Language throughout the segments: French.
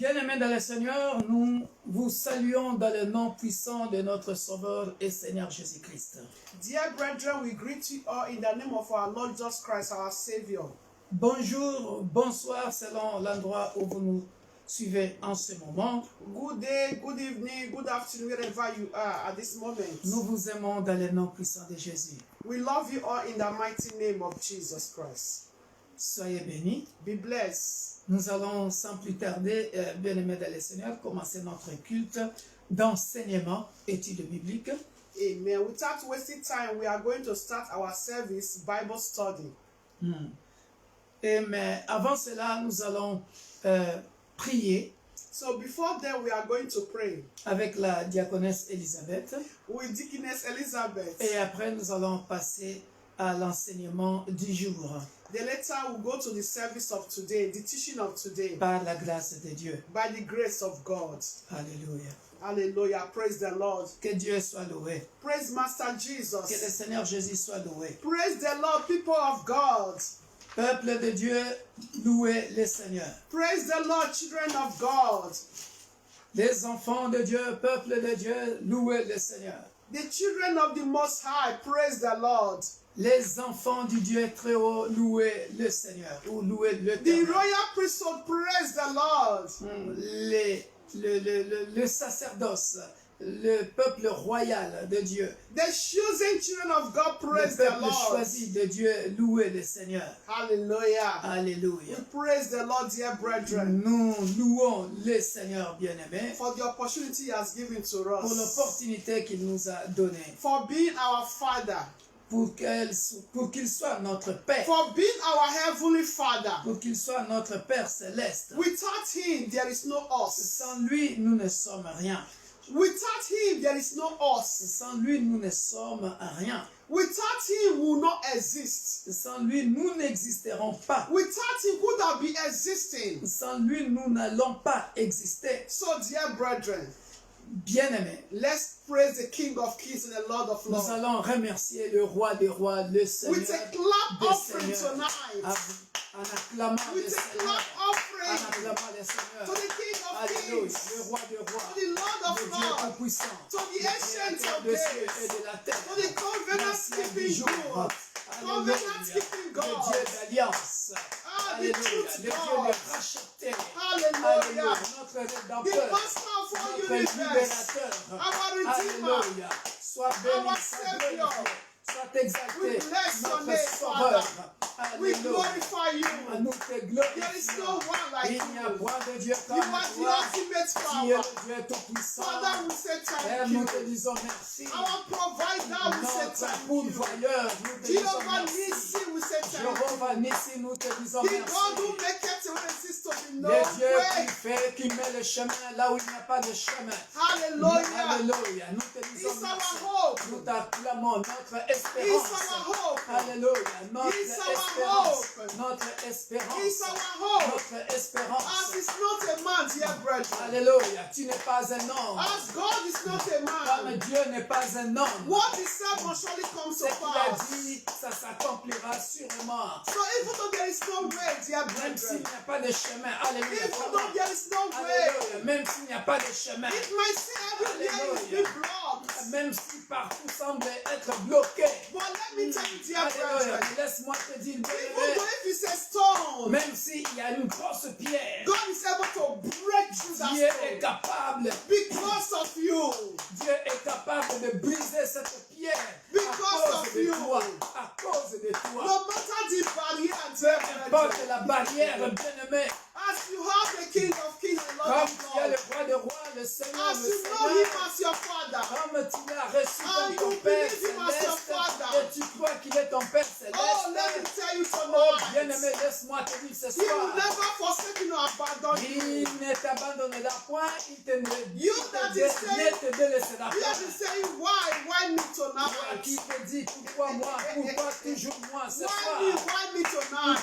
Bien-aimés dans le Seigneur, nous vous saluons dans le nom puissant de notre Sauveur et Seigneur Jésus-Christ. Dear brethren, we greet you all in the name of our Lord Jesus Christ, our Savior. Bonjour, bonsoir selon l'endroit où vous nous suivez en ce moment. Good day, good evening, good afternoon, wherever you are at this moment. Nous vous aimons dans le nom puissant de Jésus. We love you all in the mighty name of Jesus Christ. Soyez bénis. Be blessed. Nous allons sans plus tarder, bien-aimés dans le Seigneur, commencer notre culte d'enseignement, études bibliques. Amen. Without wasting time, we are going to start our service Bible study. Mais avant cela, nous allons prier So before that, we are going to pray avec la diaconesse Elisabeth. with Deaconess Elizabeth. Et après, nous allons passer à l'enseignement du jour Then later we'll go to the service of today, the teaching of today, par la grâce de Dieu. by the grace of God. Alléluia. Hallelujah. Praise the Lord. Que Dieu soit loué. Praise Master Que le Jesus. Seigneur Jésus soit loué. Praise the Lord, people of God. Peuple de Dieu, louez le Seigneur. Praise the Lord, children of God. Les enfants de Dieu, peuple de Dieu, louez le Seigneur. The children of the Most High, praise the Lord. Les enfants du Dieu très haut, louez le Seigneur. Ou louez The l'Éternel. royal priesthood, praise the Lord. Le sacerdoce, le peuple royal de Dieu. The chosen children of God, Le praise the peuple Lord. choisi de Dieu, louez le Seigneur. Hallelujah. Alléluia. We praise the Lord, dear brethren, Nous louons le Seigneur bien-aimé for the opportunity He has given to pour us, l'opportunité qu'il nous a donnée, for being our Father, pour qu'il soit notre Père, for being our Heavenly Father. pour qu'il soit notre Père céleste. Without Him, there is no us. Sans lui, nous ne sommes rien. Without Him, there is no us. Sans lui, nous ne sommes rien. Without Him, we will not exist. Sans lui, nous n'existerons pas. Without Him, could not be existing. Sans lui, nous n'allons pas exister. So, dear brethren, Bien-aimés, let's praise the King of Kings and the Lord of nous Lords allons remercier le roi des rois, le Seigneur with a clap des offering seigneurs, tonight. en acclamant le With a Seigneur, clap en offering acclamant le to Seigneur. the King of Alléluia, Kings, le roi des rois, to the Lord le of Dieu Lords, tout-puissant, to the le ancient Créateur of des cieux et days, de la terre, to the covenant l'ancien du keeping jour. God, Alléluia, covenant keeping le God. Dieu d'alliance. Ah, the Alléluia, truth le Dieu God. de racheté. Hallelujah. Alléluia, notre The rédempteur, Master of all notre universe, libérateur. our Redeemer. Alléluia, sois béni, Our sois Savior. glorifié, sois exalté, We bless your notre name, sauveur. We Alléluia. glorify you. Nous te There is glorifions. no one like Il n'y a you. point de Dieu You comme are the toi. ultimate Tu es power. le Dieu tout-puissant. Father, we say Père, thank nous you. te disons merci. Our provider, we say Notre thank you. pourvoyeur, nous te disons Jehovah merci. Nissi, we say thank you. Jéhovah Nissi, nous te disons The God who merci. make it when it seems to be no Le Dieu way. qui met le chemin là où il n'y a pas de chemin. Hallelujah. Alléluia. Nous te disons He's our merci. hope. Nous t'acclamons notre He's espérance. our hope. Alléluia. Notre He's our espérance. hope. Notre espérance. He's our hope. Notre espérance. As is not a man, dear brethren. Alléluia. Tu n'es pas un homme. As God is not a Comme man. Dieu n'est pas un homme. What he said must surely come Ce to qu'il a pass. dit, ça s'accomplira sûrement. So even though there is no way, dear Même s'il brethren, n'y a pas de chemin. Alléluia. even though there is no way, Alléluia. Même s'il n'y a pas de chemin. it might seem everywhere is be blocked. Même si partout semble être bloqué. But let me tell you, dear Alléluia. brethren, Laisse-moi te dire, even bien-aimé, though if it's a stone, même s'il y a une grosse pierre, God is able to break through that Dieu est stone capable. because of you. Dieu est capable de briser cette pierre Because à cause of de you. toi. À cause de toi. No matter the barrier, dear Peu brethren, importe la barrière, bien-aimé, as you have the King of Kings and Lord comme of tu as le Lords, roi de roi, le Seigneur, as le you know Seigneur, Him as your Father, comme tu l'as reçu And comme ton you Père believe him as your céleste, father. et tu crois qu'il est ton Père oh, let me céleste, tell you oh bien-aimé, tonight, laisse-moi te dire ce He will soir, never forsake you nor abandon you. il ne t'abandonnera point, il te You that is saying, ne te délaissera you have been point. saying, why me Toi tonight? qui te dis pourquoi moi, pourquoi toujours moi ce Why soir, me tonight?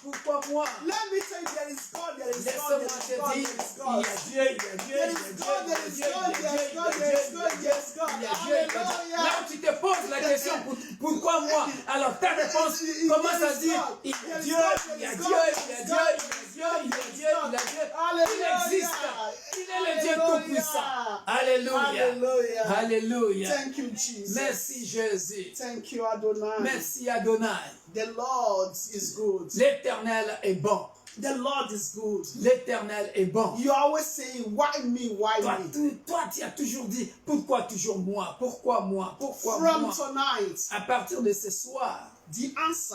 pourquoi moi. Let me tell you, there is God, there is God, Laisse-moi there is God, te there dire, is il God. y a Dieu, il y a Dieu, There il y a is Dieu, God, il y a there is Dieu, God, il y a there is Dieu, God, il y a there is Dieu, God, il y a there is God. il y a Dieu, il y a Dieu. Là Hallelujah. où tu te poses la question, pourquoi moi? Alors ta réponse commence à dire, il y a Dieu, il y a Dieu, il y a Dieu, il y a Dieu, Dieu, il est Dieu, il est Dieu. Il existe. Il est le Dieu tout-puissant. Alléluia. Hallelujah. Alléluia. Thank you, Jesus. Merci Jésus. Thank you, Adonai. Merci Adonai. The Lord is good. L'Éternel est bon. The Lord is good. L'Éternel est bon. You're always saying, why me, why Toi, me? toi, tu as toujours dit, pourquoi toujours moi? Pourquoi moi? Pourquoi From moi? tonight, À partir de ce soir, the answer,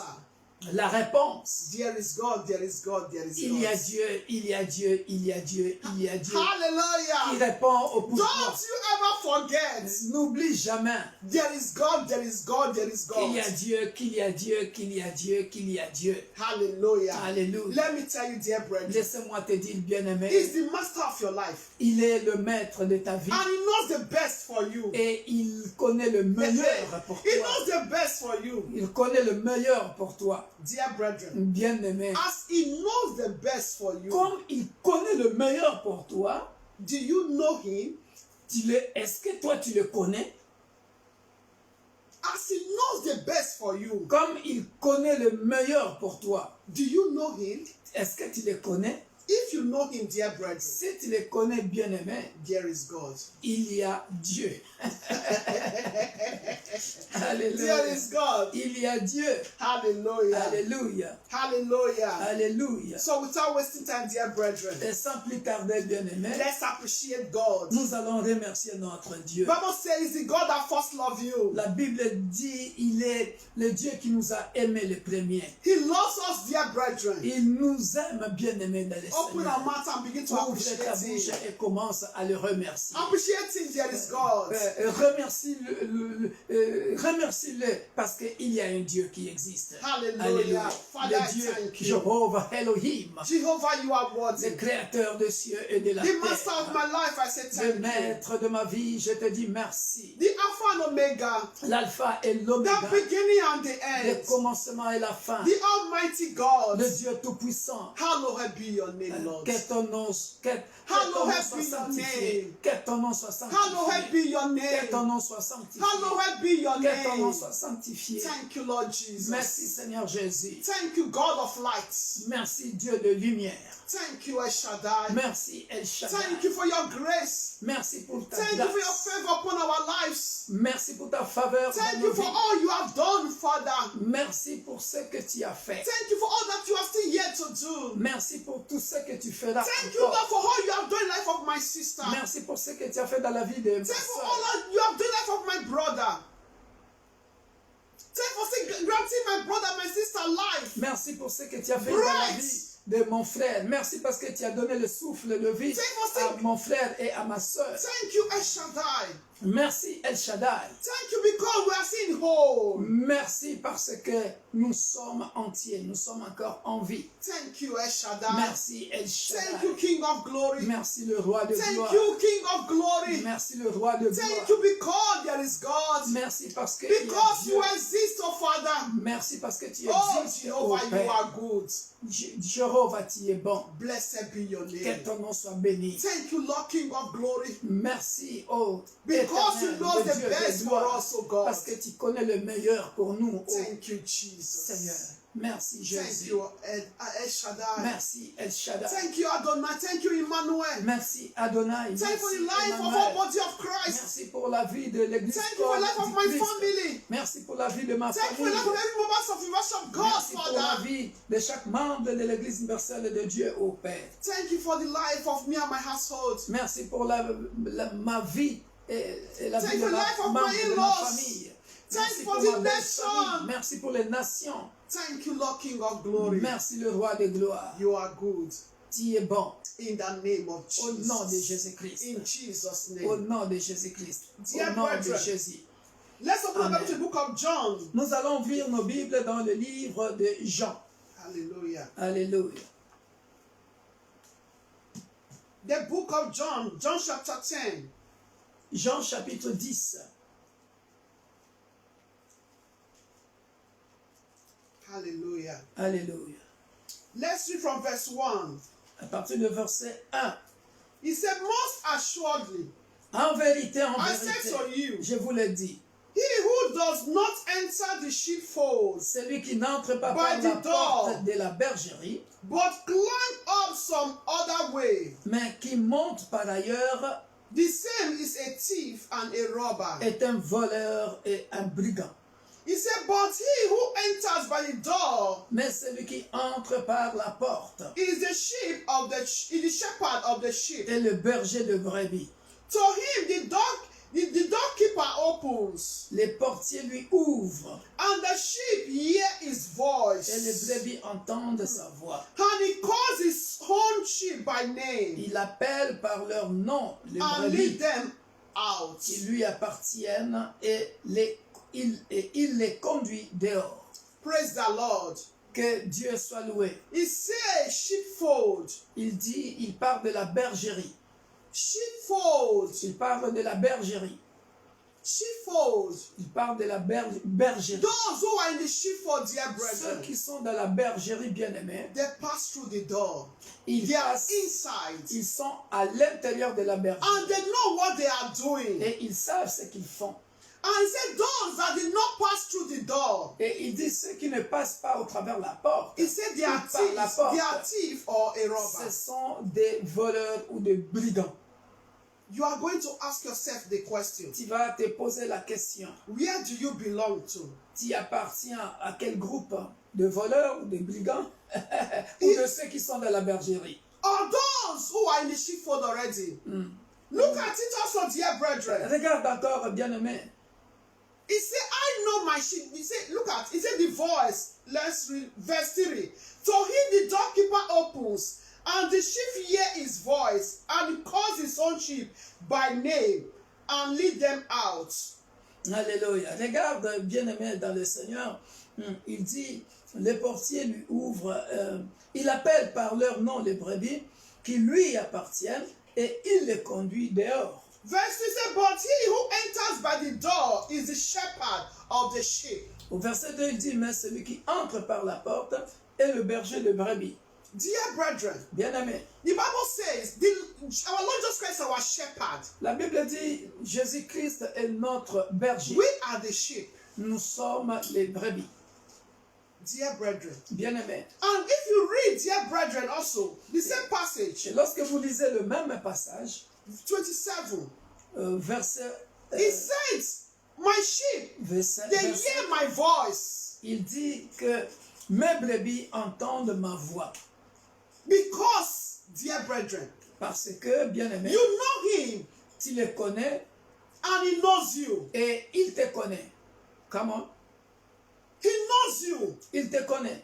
la réponse, there is God, there is God, there is il y a God. Dieu, il y a Dieu, il y a Dieu, il y a Dieu. Il Hallelujah. répond au Don't pouvoir. you ever forget, N'oublie jamais there is God, there is God, there is qu'il y a God. Dieu, qu'il y a Dieu, qu'il y a Dieu, qu'il y a Dieu. Hallelujah. Alléluia. Let me tell you, dear brethren, Laisse-moi te dire, bien-aimé, He's the master of your life. il est le maître de ta vie And He knows the best for you. et il connaît le meilleur pour He toi. knows the best for you. Il connaît le meilleur pour toi, Dear brethren, bien-aimé. as He knows the best for you, Comme il connaît le meilleur pour toi, do you know Him? est-ce que toi tu le connais? As He knows the best for you, Comme il connaît le meilleur pour toi, do you know Him? est-ce que tu le connais? If you know Him, dear brethren, Si tu le connais, bien-aimé, there is God. il y a Dieu. There Alléluia. is God. Il y a Dieu. Hallelujah. Alléluia. Hallelujah. Alléluia. So without wasting time, dear brethren, Et sans plus tarder, bien-aimé, let's appreciate God. nous allons remercier notre Dieu. Bible says it's the God that first loved you. La Bible dit, il est le Dieu qui nous a aimés le premier. He loves us, dear brethren. Il nous aime, bien-aimés dans le Open Seigneur. our mouth and begin to Ouvre appreciate ta bouche Him. et commence à le remercier. Appreciate Him, there is God. Remercie-le parce qu'il y a un Dieu qui existe. Hallelujah. Father, I Le Dieu thank you. Jéhovah Elohim, Jehovah, you are worthy. le créateur des cieux et de la The master of terre. my life, I say Le thank you. maître de ma vie, je te dis merci. The Alpha and Omega, L'alpha et the l'oméga, beginning and the le end, commencement et la fin. the Almighty God. Le Dieu tout-puissant. Hallowed be your name, Lord. Que ton nom soit Hallowed be your sanctifié. name. Que ton nom soit Hallowed sanctifié. be your Que ton name. nom soit sanctifié. Hallowed be your Que ton nom name. soit sanctifié. Thank you, Lord Jesus. Merci Seigneur Jésus. Thank you, God of light. Merci Dieu de lumière. Thank you, El Shaddai. Merci El Shaddai. Thank you for your grace. Merci pour ta Thank you for your grâce. favor upon our lives. Merci pour ta faveur dans Thank nos you for vies. all you have done, Father. Merci pour ce que tu as fait. Thank you for all that you are still yet to do. Merci pour tout ce que tu feras Thank you, Lord, encore. for all you have done in the life of my sister. Merci pour ce que tu as fait dans la vie de ma Thank you for soeur. all that you have done in the life of my brother. Thank you for still granting my brother and my sister life. Merci pour ce que tu as fait dans la vie de mon frère. Merci parce que tu as donné le souffle de vie à mon frère et à ma soeur. Thank you, El Shaddai. Merci El Shaddai. Thank you because we are seen whole. Merci parce que nous sommes entiers, nous sommes encore en vie. Thank you, El Shaddai. Merci El Thank Shaddai. you, King of glory. Merci le roi de Thank gloire. you, King of glory. Merci le roi de Thank gloire. you because there is God. Merci parce que il y a Because Dieu. you exist, oh Father. Merci parce que tu Oh, existes, oh Jehovah, you Père. are good. Jéhovah, tu es bon. Blessed be your Que name. ton nom soit béni. Thank you, Lord, King of glory. Merci, oh Because you Éternel, know le the Dieu best de for gloire, us, oh God. parce que tu connais le meilleur pour nous, oh Thank you, Jesus. Seigneur. Merci Thank Jésus. you, El Shaddai. Merci El Shaddai. Thank you, Adonai. Thank you, Emmanuel. Merci Adonai. Thank you for the Merci life of Emmanuel. our body of Christ. Merci pour la vie de l'Église. Thank you for the life of my du Christ. family. Merci pour la vie de ma Thank you for the famille. life of every member of the worship God, Merci pour la Father. vie de chaque membre de l'Église universelle de Dieu au Père. Thank you for the life of me and my household. Merci pour ma vie et la Thank vie you de for the ma life of membre my de ma in-laws. famille. Thank Merci you for pour the ma belle nation. famille. Merci pour les nations. Thank you, Lord, King of glory. Merci le roi de gloire. You are good. Tu es bon. In the name of Au nom de Jesus. Jésus-Christ. In Jesus' Au name. nom de Jésus-Christ. Dear Au nom de brethren, Jésus. Let's open Amen. up to the book of John. Nous allons ouvrir nos Bibles dans le livre de Jean. Hallelujah. Alléluia. The book of John, John chapter 10. Jean chapitre 10. Hallelujah. Alléluia. Let's read from verse 1. À partir du verset 1. He said, most assuredly, En vérité, I said to you, je vous le dis, He who does not enter the sheepfold, celui qui n'entre pas by par la the door, porte de la bergerie, but climb up some other way, mais qui monte par ailleurs, the same is a thief and a robber. est un voleur et un brigand. He said, but he who enters by the door Mais celui qui entre par la porte is the shepherd of the sheep. est le berger de brebis. To him the doorkeeper opens, Les portiers lui ouvrent and the sheep hear his et voice, les brebis entendent sa voix. and he calls his own sheep by name, Il appelle par leur nom les and brebis lead them out. qui lui appartiennent et il les conduit dehors. Praise the Lord. Que Dieu soit loué. He says sheepfold. Il parle de la bergerie. Sheepfold. Il parle de la bergerie. Sheepfold. Il parle de la bergerie. Those who are in the sheepfold, dear Ceux brethren, qui sont dans la bergerie bien-aimés, they pass through the door. ils They are passent, inside. ils sont à l'intérieur de la bergerie. And they know what they are doing. Et ils savent ce qu'ils font. And he said, those that did not pass through the door, Et il dit ceux qui ne passent pas au travers de la porte, he said they are par la thieves, porte, they are thief or a robber. ce sont des voleurs ou des brigands. You are going to ask yourself the question, Tu vas te poser la question. where do you belong to? Tu appartiens à quel groupe? De voleurs ou de brigands? Ou de ceux qui sont dans la bergerie? Or those who are in the sheepfold already? Look at it also, dear brethren. Regarde encore, bien-aimé. He said, I know my sheep. He said, look at, he said the voice. Let's read verse 3. To him the doorkeeper opens, and the sheep hear his voice, and he calls his own sheep by name, and lead them out. Alléluia. Regarde, bien-aimé dans le Seigneur. Il dit, les portiers lui ouvrent, il appelle par leur nom les brebis qui lui appartiennent et il les conduit dehors. Verse 3 says, but he who enters by the door is the shepherd of the sheep. Au verset 2, il dit, mais celui qui entre par la porte est le berger de brebis. Dear brethren, Bien-aimé, the Bible says, our Lord Jesus Christ is our shepherd. la Bible dit, Jésus-Christ est notre berger. We are the sheep. Nous sommes les brebis. Dear brethren. Bien-aimé. And if you read, dear brethren, also, the same passage, Et lorsque vous lisez le même passage, 27, verset, it says, my sheep, verset, they hear my voice, il dit que mes brebis entendent ma voix. because, dear brethren, Parce que, bien-aimé, you know him, tu le connais and he knows you. et il te connaît. Comment? He knows you. Il te connaît.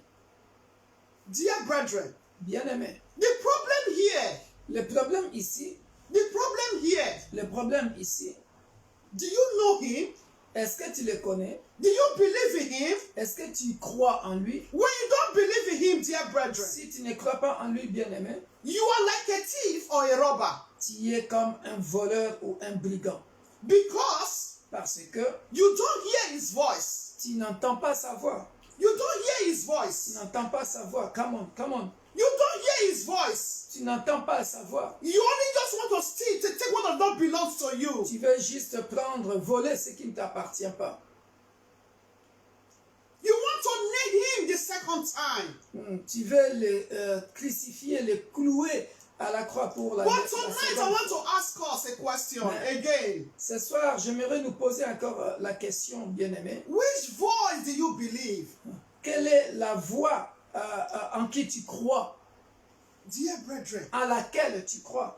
Dear brethren, Bien-aimé. the problem here, Le problème ici, the problem here, do you know him? est-ce que tu le connais? Do you believe in him? Est-ce que tu crois en lui? When you don't believe in him, dear brethren, Si tu ne crois pas en lui, bien-aimé, you are like a thief or a robber. tu es comme un voleur ou un brigand. Because Parce que you don't hear his voice. tu n'entends pas sa voix. You don't hear his Tu voice. n'entends pas sa voix. Come on, come on. You don't hear his voice. Tu n'entends pas sa voix. You only just want to steal, to take what does not belong to you. Tu veux juste prendre, voler ce qui ne t'appartient pas. You want to nail him the second time. Tu veux le crucifier, le clouer à la croix pour la But la tonight I seconde. want to ask us a question Mais- again. Ce soir, j'aimerais nous poser encore la question, bien-aimé. Which voice do you believe? Quelle est la voix en qui tu crois, Dear brethren, à laquelle tu crois?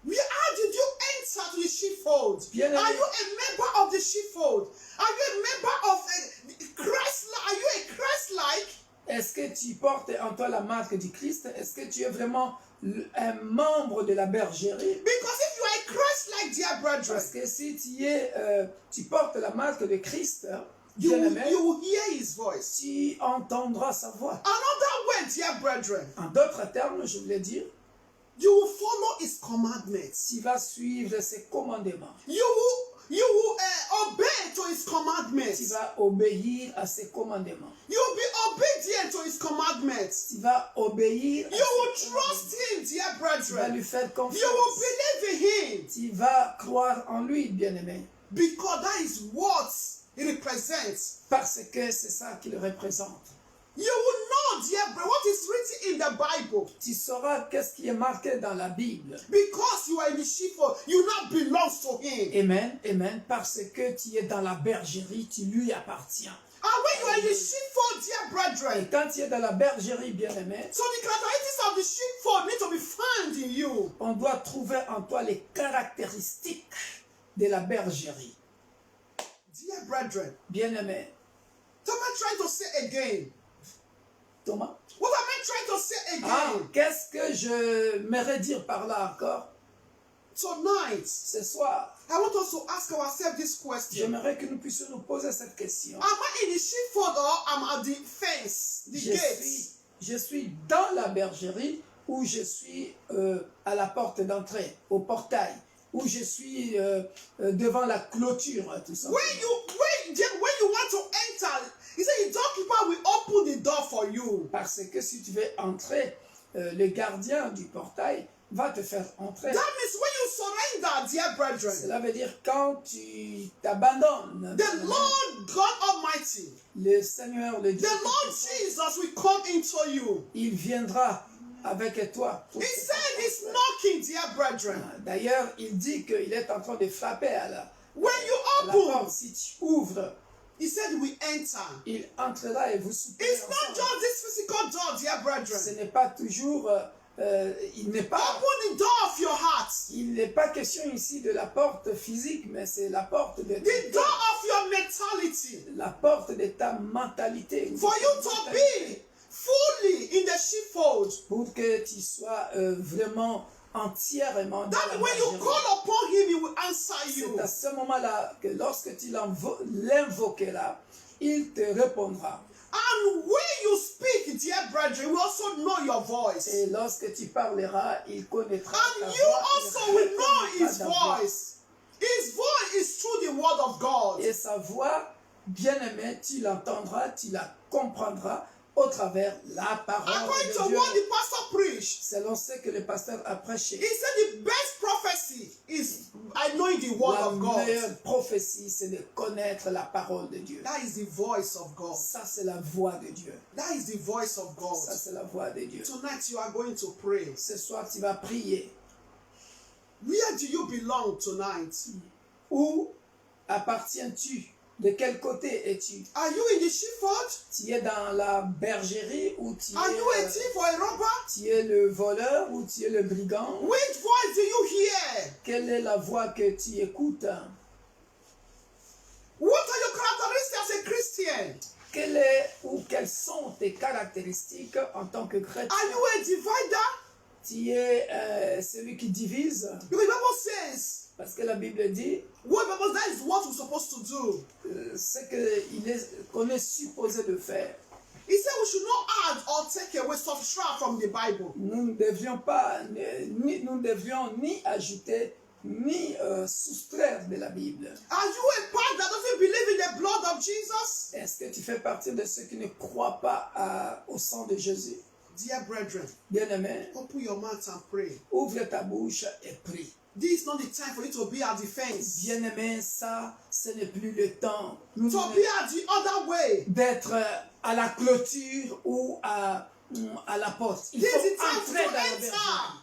how did you enter to the sheepfold? Bien Are aimé. you a member of the sheepfold? Are you a member of Christ? Are you a Christ-like? Est-ce que tu portes en toi la marque du Christ? Est-ce que tu es vraiment un membre de la bergerie? Because if you are a Christ-like, dear brethren, Parce que si tu portes la marque de Christ, you bien-aimé, will hear his voice. tu entendras sa voix. Another way, dear brethren, En d'autres termes, je voulais dire, you will follow his commandments. tu vas suivre ses commandements. You will obey to his Tu commandments. vas obéir à ses commandements. You will be obedient to his commandments. Tu vas obéir à You ses will commandements. trust him, dear Tu vas brethren. lui faire You confiance. will believe in him. Tu vas croire en lui, bien-aimé. because that is what it represents. Parce que c'est ça qu'il représente. You will know, dear brother, what is written in the Bible. Tu sauras qu'est-ce qui est marqué dans la Bible. Because you are in the sheepfold, you now belong to him. Amen, amen. Parce que tu es dans la bergerie, tu lui appartiens. And when you are in the sheepfold, dear Et brethren, quand tu es dans la bergerie, bien-aimé, so the characteristics of the sheepfold need to be found in you. on doit trouver en toi les caractéristiques de la bergerie. Dear brethren, Bien-aimé, what am I trying to say again? Thomas. What am I trying to say Ah, again? qu'est-ce que je m'aimerais dire par là encore? Tonight, Ce soir, I want us to ask ourselves this question. j'aimerais que nous puissions nous poser cette question. Am I in the sheepfold or am I at the fence, the gates? Je suis dans la bergerie ou je suis à la porte d'entrée, au portail, ou je suis devant la clôture, tout ça. When you want to enter, he said the doorkeeper will open the door for you. Parce que si tu veux entrer, le gardien du portail va te faire entrer. That means when you surrender, dear brethren, Cela veut dire quand tu t'abandonnes, the Lord God Almighty, le Seigneur, le Dieu, the Lord Jesus will come into you. il viendra avec toi. He said he's knocking, dear brethren. D'ailleurs, il dit qu'il est en train de frapper à la When you porte. open, Si tu ouvres, he said we enter. il entrera et vous souperez It's not ensemble. just this physical door, dear Ce brethren. n'est pas toujours, il n'est pas, Open the door of your heart. il n'est pas question ici de la porte physique, mais c'est la porte de The door of your mentality. la porte de ta mentalité. For you to be fully in the sheepfold. Pour que tu sois vraiment entièrement dans That la when you bergerie. call upon him, he will answer you. C'est à ce moment-là que lorsque tu l'invoqueras, il te répondra. And when you speak, dear brethren, we also know your voice. Et lorsque tu parleras, il connaîtra ta And voix, you il also will know reconnaîtra his ta voix. voice. His voice is through the word of God. Et sa voix, bien-aimée, tu l'entendras, tu la comprendras au travers la parole According de to Dieu. what the pastor preached, Selon ce que le pasteur a prêché. he said the best prophecy is I knowing the word La of God. meilleure prophétie, c'est de connaître la parole de Dieu. That is the voice of God. Ça, c'est la voix de Dieu. That is the voice of God. Ça, c'est la voix de Dieu. Tonight you are going to pray. Ce soir, tu vas prier. Where do you belong tonight? Où appartiens-tu? De quel côté es-tu? Are you in the sheepfold? Tu es dans la bergerie ou tu Are you a es, thief or a robber? tu es le voleur ou tu es le brigand? Which voice do you hear? Quelle est la voix que tu écoutes? What are your characteristics as a Christian? Quelle est ou quelles sont tes caractéristiques en tant que chrétien? Are you a divider? Tu es celui qui divise? Because the Bible says, Parce que la Bible dit that is what we're supposed to do. ce qu'on est supposé de faire. He said we should not add or take away subtract from the Bible. Nous ne devions ni ajouter ni soustraire de la Bible. Are you a part that doesn't believe in the blood of Jesus? Est-ce que tu fais partie de ceux qui ne croient pas au sang de Jésus? Dear brethren, Bien-aimé, open your mouth and pray. ouvre ta bouche et prie. This is not the time for you to be at the fence. Bien-aimé, ça, ce n'est plus le temps. Nous To be at the other way. d'être à la clôture ou à la porte. Il This faut is the time entrer to dans la enter bergerie.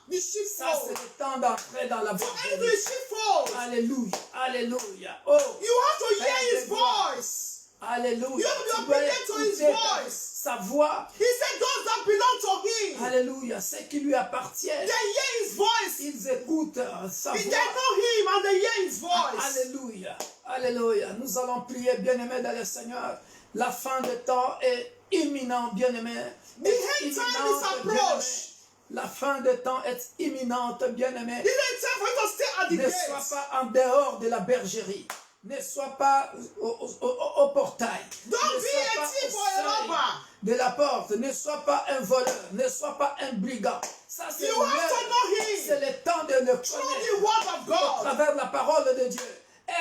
the Ça, c'est sheepfold. le temps d'entrer dans la To enter the bergerie. sheepfold. Alléluia, alléluia. Oh, You have to hear Père his de gloire. voice. Alléluia. You have to be Tu dois obedient to his écouter voice. sa voix. He said those that belong to him, Alléluia. Ce qui lui appartient. they hear his voice. Ils écoutent sa They voix. know him and they hear his voice. Alléluia. Alléluia. Nous allons prier, bien-aimés dans le Seigneur. La fin de temps est imminente, bien-aimés. The end time is approached. La fin de temps est imminente, bien-aimés. This is time for you to stay at the Ne sois gate. pas en dehors de la bergerie. Ne sois pas au portail. Don't Ne be sois a pas thief au or a seuil robber. de la porte. Ne sois pas un voleur. Ne sois pas un brigand. Ça, c'est You have to know c'est him le temps de le through connaître the word of à God. travers la parole de Dieu.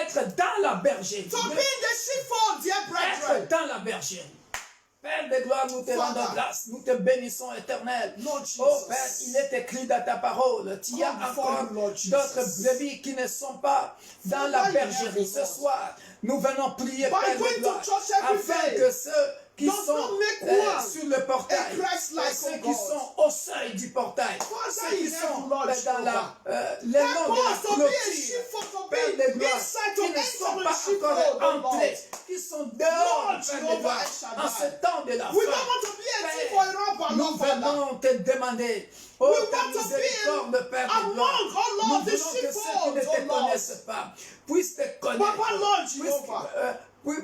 Être dans la bergerie. To be in the sheepfold, dear Être brethren. dans la bergerie. Père de gloire, nous te rendons Father. grâce, nous te bénissons éternel. Lord Oh Père, Jesus. il est écrit dans ta parole, il y a Come before encore you, Lord Jesus. d'autres brebis qui ne sont pas dans Father, la you bergerie. have Ce Lord. soir, nous venons prier, By Père going de to gloire, church every afin day que ceux qui does sont not make one sur le portail, a Christ-like, et ceux oh qui God. sont au seuil du portail, Father, ceux qui in heaven, sont Lord dans Jehovah. les noms Help de la us to be a clôture, sheepfold, to Père be de gloire, inside, to qui ne enter sont the pas sheepfold, encore oh Lord. entrés, qui sont dehors, Lord Père de Jehovah gloire, El Shaddai. en ce temps de la We fin. don't want to be a Père, thief or a robber, nous Lord Father. venons te demander, oh We ta want to be miséricorde, Père de among, gloire, oh Lord, nous the voulons que ceux qui sheepfold, ne te oh Lord. connaissent pas puissent te connaître, Papa, Lord puissent, Jehovah.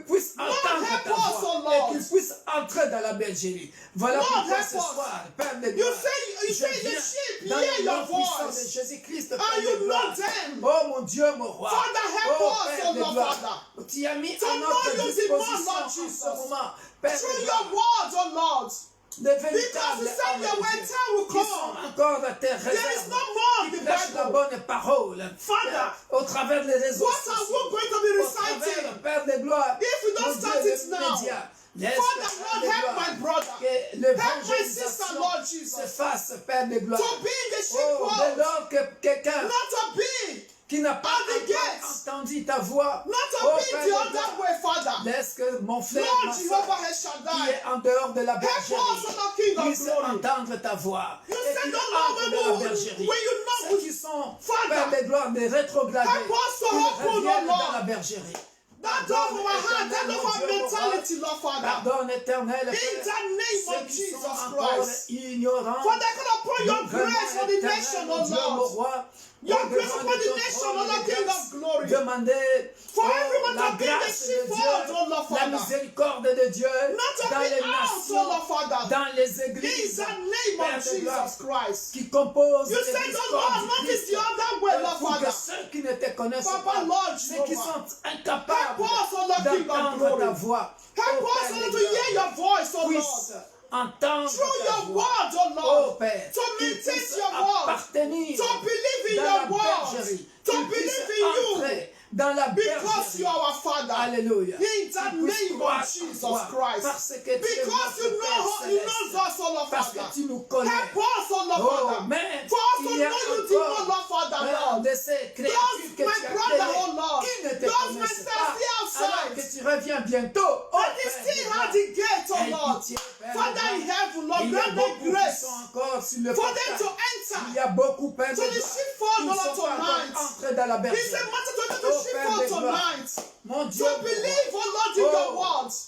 puissent entendre help ta us, voix oh Lord. et qu'ils puissent entrer dans la bergerie. Voilà Lord, pourquoi help ce us. soir, Père de You gloire, say je the viens sheep dans hear le your nom puissant de voice. Jésus-Christ, Père And de you gloire. know them. Oh mon Dieu, mon roi. Father, help Oh us, Père oh de Lord, gloire. Father. Tu as mis To à know notre you the more, disposition Lord en ce Jesus. moment, Père de Through gloire, your words, oh Lord. de Because véritables you said hommes your de way Dieu time will qui sont come. encore à tes There is réserves, no more in qui the prêchent la Bible. bonne parole Father, au travers des réseaux What are sociaux, we going to be au reciting? travers, Père de gloire, If we don't mon start Dieu, it les now, médias. Laisse, Father, Père Lord, de help gloire, my brother. que Help my sister, l'évangélisation Lord Jesus. se fasse, Père de gloire. To be in the Oh, sheepfold, dès lors que quelqu'un not to be, qui n'a pas at the encore gates, entendu ta voix, not to oh, be Père the de other gloire, way, Father. laisse que mon frère, Lord ma soeur, Jehovah El qui Shaddai, est en dehors de la help us, bergerie, O Lord King of puisse glory. entendre ta voix. You Et said, qu'il oh Lord, entre dans la when bergerie. you know Ceux qui sont, Father, Père de gloire, des rétrogradés, help us to qu'ils open, oh reviennent dans Lord. la bergerie. That Pardonne, of our heart, that Éternel, of mon our Dieu, mon roi. mentality, Lord Father. Pardonne, éternel, In Père, the name ceux of qui sont Jesus encore Christ. ignorants. Father, I call upon your Nous venons, grace for the Éternel, nation, mon oh Dieu, mon Lord. roi, Your au grace devant upon de the ton nation, trône oh Lord de King grâce. of glory. Demander For oh, everyone la to be in the grâce de sheepfold, Dieu, oh Lord la Father. miséricorde de Dieu Not to dans be les out, oh nations, Lord Father. dans les In églises, the name Père of de gloire, Jesus Christ. qui composent You said, l'église oh corps Lord, du not is Christ, the other way, Lord pour que Father. ceux qui ne te connaissent Papa, pas, Lord ceux qui Jehovah. sont incapables Help us, oh Lord King of d'entendre glory. ta voix, Help oh us, Père oh Lord, de to hear gloire, your voice, oh puissent Lord. entendre Through ta your voix, word, oh oh Lord. Père, To qu'ils meditate puissent your word. appartenir To believe in dans your la word. bergerie, To qu'ils believe puissent in you. entrer dans la Because bergerie. you are our Father. Alléluia. In the Qu'ils puissent name croire of en Jesus toi, Christ. parce que tu es Because notre you Père know He knows céleste, us, oh Lord parce Father. que tu nous connais. Help us, oh Lord Oh, Father. mais For us to il y a know you the more, encore Lord Father, un Lord. de ces Those, créatures que my tu as brother, créées oh Lord. qui ne te Those, my connaissent sister, pas, stay alors outside. que tu reviens bientôt. Oh, But He Père still de at gloire, the gate, oh aie Lord. pitié, Père de Father in gloire. heaven, Lord, Il y a grant me beaucoup qui grace sont encore sur le for them portail. to Il y enter. a beaucoup, Père de To the gloire, sheepfold, qui ne oh sont Lord, pas encore tonight. entrés dans la It's bergerie. a matter to enter Oh, the Père sheepfold de gloire, tonight. mon Dieu, To mon roi. believe, oh Lord, in your Oh. words.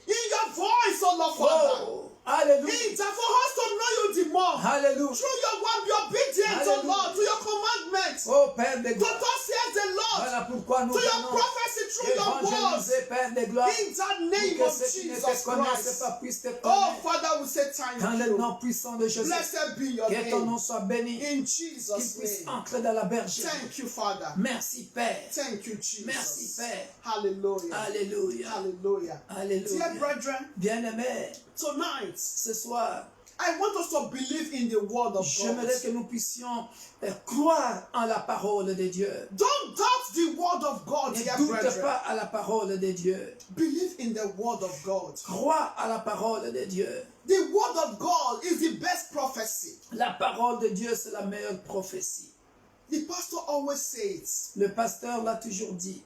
In your voice, oh Lord, Father. Oh, alléluia. It's for us to know you the more. Alléluia. Through your word, be obedient, oh Hallelujah. Lord, to your commandments. Oh, Père de To gloire. thus says the Lord. Voilà pourquoi nous To your venons prophecy through your words. évangéliser, Père de gloire, In the pour name que of ceux qui ne Jesus te connaissent Christ. pas puissent te Oh, connaître. Father, we say thank Dans le you. nom puissant de Jésus, Blessed be your que ton nom name. soit béni, In qu'ils Jesus' puissent name. entrer dans la bergerie. Thank you, Father. Merci, Père. Thank you, Jesus. Merci, Père. Hallelujah. Alléluia. Hallelujah. Dear Alléluia. brethren, Bien-aimés, tonight, ce soir, I want us to believe in the word of God. j'aimerais que nous puissions croire en la parole de Dieu. Don't doubt the word of God, Ne dear doute brethren. pas à la parole de Dieu. Believe in the word of God. Crois à la parole de Dieu. The word of God is the best prophecy. La parole de Dieu, c'est la meilleure prophétie. The pastor always says, Le pasteur l'a toujours dit.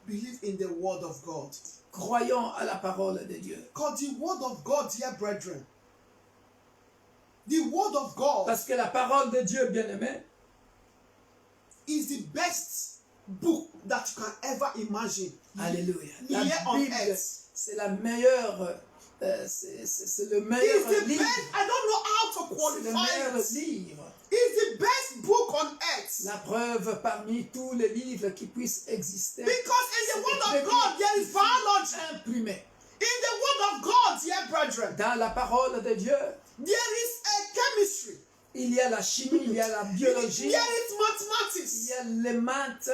believe in the word of God. Croyons à la parole de Dieu. Because the word of God, dear brethren, the word of God Parce que la parole de Dieu, bien-aimé, is the best book that you can ever imagine. alléluia. Here La on Bible, earth. c'est la meilleure, c'est le It's meilleur the livre. best, I don't know how to C'est le qualify meilleur it. livre. It's the best book on earth. La preuve parmi tous les livres qui puissent exister. Because in the c'est word écrit of God, there is biology. imprimé. In the word of God, dear brethren, Dans la parole de Dieu, there is a chemistry. il y a la chimie, il y a la biologie, There is il mathematics. y a les maths.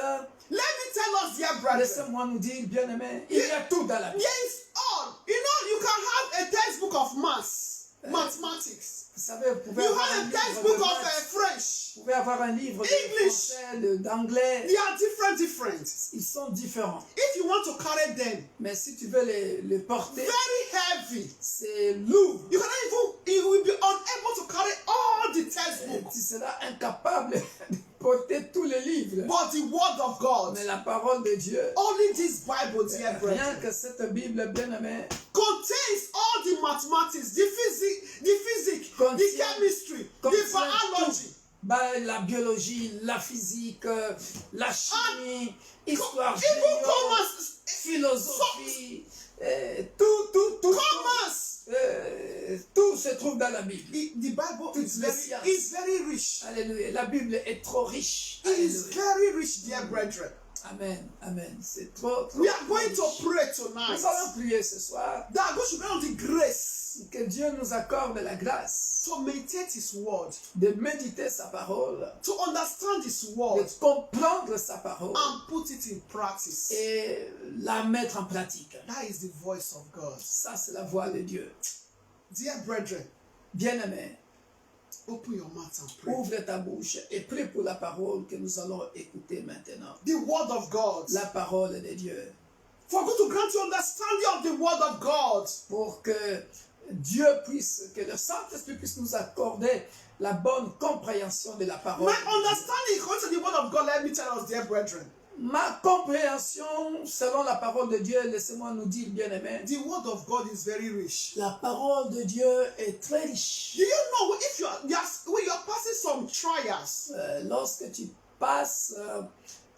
Let me tell us, dear brethren, Laissez-moi nous dire, bien-aimé, il y a tout dans la Bible. there is all. You know, you can have a textbook of maths, mathematics. Vous savez, vous pouvez You avoir have un a livre textbook de of maths, French. vous pouvez avoir un livre de English. français, d'anglais. They are different. Ils sont différents. If you want to carry them, Mais si tu veux les porter, very heavy. c'est lourd. You cannot even, you will be unable to carry all the textbooks. Tu seras incapable de porter tous les livres. But the word of God, Mais la parole de Dieu, only this Bible, dear rien brethren, que cette Bible bien-aimée, contains all the mathematics, the physics, the Contient- chemistry, the contient biology. la biologie, la physique, la chimie, histoire, Even géo, commerce, philosophie, tout, commerce. tout se trouve dans la Bible. The Bible Toutes is les very, sciences. is very rich. Alléluia. La Bible est trop riche. It is Alléluia. very rich, dear brethren. Amen. Amen. C'est trop We are going riche. to pray tonight Nous allons prier ce soir that God should grant the grace que Dieu nous accorde la grâce to meditate His word, de méditer sa parole, to understand His de word, comprendre sa parole and put it in practice. et la mettre en pratique. That is the voice of God. Ça, c'est la voix de Dieu. Dear brethren, Bien-aimé, open your mouth and pray. ouvre ta bouche et prie pour la parole que nous allons écouter maintenant. The word of God. La parole de Dieu. For God to grant you understanding of the word of God. Pour que Dieu puisse, que le Saint-Esprit puisse nous accorder la bonne compréhension de la parole. My understanding according to the word of God, let me tell us, dear brethren, Ma compréhension selon la parole de Dieu, laissez-moi nous dire, bien-aimé, the word of God is very rich. la parole de Dieu est très riche. Do you know if when you are passing some trials, Lorsque tu passes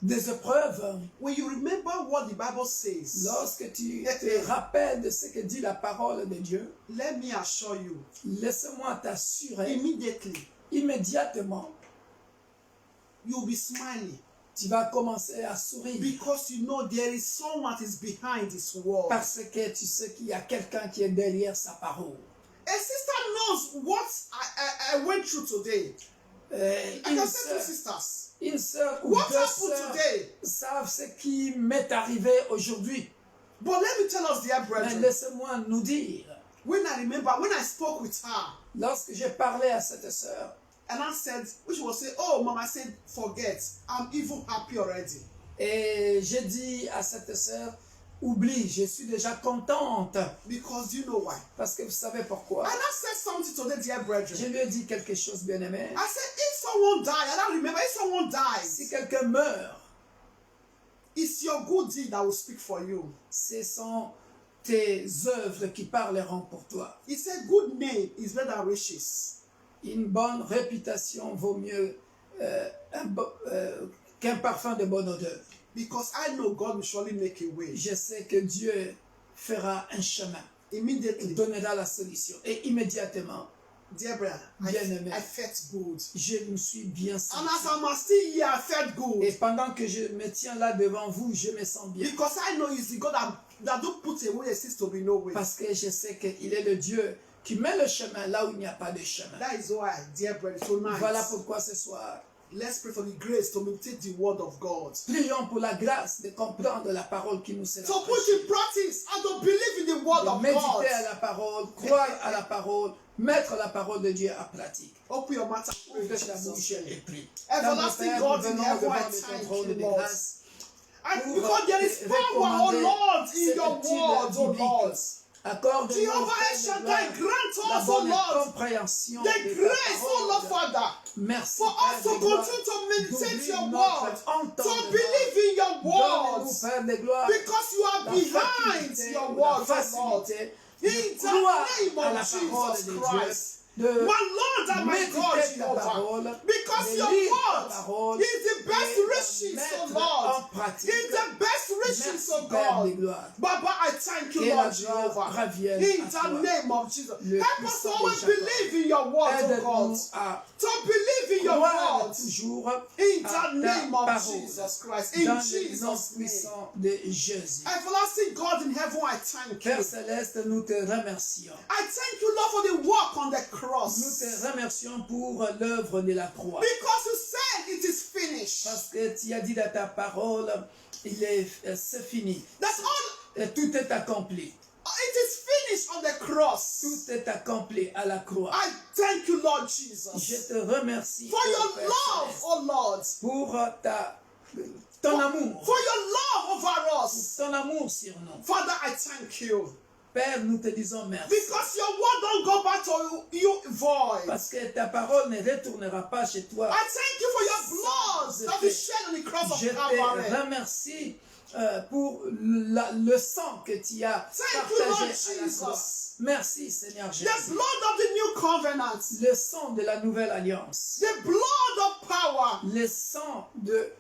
des épreuves, when you remember what the Bible says, lorsque tu te rappelles de ce que dit la parole de Dieu, let me assure you, laisse-moi t'assurer, immediately immédiatement, you'll be smiling tu vas commencer à sourire. because you know there is someone that is behind this word. Parce que tu sais qu'il y a quelqu'un qui est derrière sa parole. A sister knows what I went through today. I can say two sisters. Une sœur ou What deux happened sœurs today? savent ce qui m'est arrivé aujourd'hui. But let me tell us, dear Mais brethren, laisse-moi nous dire, when I spoke with her, lorsque j'ai parlé à cette sœur, and I said, which was say, oh, Mama said, forget, I'm even happy already. et j'ai dit à cette sœur, oublie, je suis déjà contente. Because you know why? Parce que vous savez pourquoi? And I said something today, dear Je brethren. lui ai dit quelque chose, bien-aimé. I said, if someone dies, I don't remember, if someone Si dies, quelqu'un meurt, it's your good deed that will speak for you. ce sont tes œuvres qui parleront pour toi. He said, good name is better than riches. Une bonne réputation vaut mieux qu'un parfum de bonne odeur. Because I know God will surely make a way. Je sais que Dieu fera un chemin. Il Immediately, donnera la solution. Et immédiatement, dear brother, Bien-aimé. I felt good. je me suis bien And senti. as I'm still here, I felt good. Et pendant que je me tiens là devant vous, je me sens bien. Because I know it's the God that don't put away a seems to be no way. Parce que je sais qu'il est le Dieu qui met le chemin là où il n'y a pas de chemin. That is why, dear brother, tonight, Voilà pourquoi ce soir, let's pray for the grace to meditate the word of God. prions pour la grâce de comprendre la parole qui nous sera To put prêchée. in practice and to believe in the word De of God. méditer à la parole, croire à la parole, mettre la parole de Dieu en pratique. Open your mouth and pray in Ouvre ta Jesus' bouche name. et prie. Everlasting Notre Père, God nous in venons heaven, devant I le thank trône you, de Lord. grâce. And because there is power, oh recommander Lord, in cette your étude word, oh biblique. Lord. Accorde-nous, Jehovah Père El de Shaddai, gloire, grant la us, oh bonne Lord, compréhension the de ta grace, oh Lord parole. Father, Merci, for Père us to de gloire, continue to meditate d'ouvrir your notre word, to entendement. believe in your Donne-nous, words, Père de gloire, because you are la behind faculté, your la words, oh Lord. facilité In de the croire name à la of parole Jesus de Dieu, Christ. de My Lord and my God, méditer ta Jehovah, parole, because de your lire ta word parole, is the best et de riches, oh mettre Lord. en pratique. It's the best riches, Merci, oh Père de God. gloire. Baba, I thank you, Que la Lord gloire Jehovah. revienne In à the toi. name of Jesus. Le Help us to puissant always de Jacob. believe in your word, oh God. Aide-nous à To believe in your croire word. toujours In à the ta name of parole. Jesus Christ. Dans In le nom Jesus' name. puissant de Jésus. Everlasting God in heaven, I thank you. Père céleste, nous te remercions. I thank you, Lord, for the work on the Nous cross. te remercions pour l'œuvre de la croix. Because you said it is finished. Parce que tu as dit dans ta parole, c'est fini. That's all. Et tout est accompli. It is finished on the cross. Tout est accompli à la croix. I thank you, Lord Je Jesus, te remercie for your Père love, Céleste, oh Lord, pour ton amour, for your love over us. ton amour sur nous. Father, I thank you. Père, nous te disons merci. Because your word don't go back to you void. Parce que ta parole ne retournera pas chez toi. I thank you for your blood that you shed on the cross of Je te Calvary. remercie pour le sang que tu as Thank you, Lord partagé à la croix. Jesus. Merci Seigneur The Jésus. blood of the new covenant. Le sang de la nouvelle alliance. The blood of power. Le sang de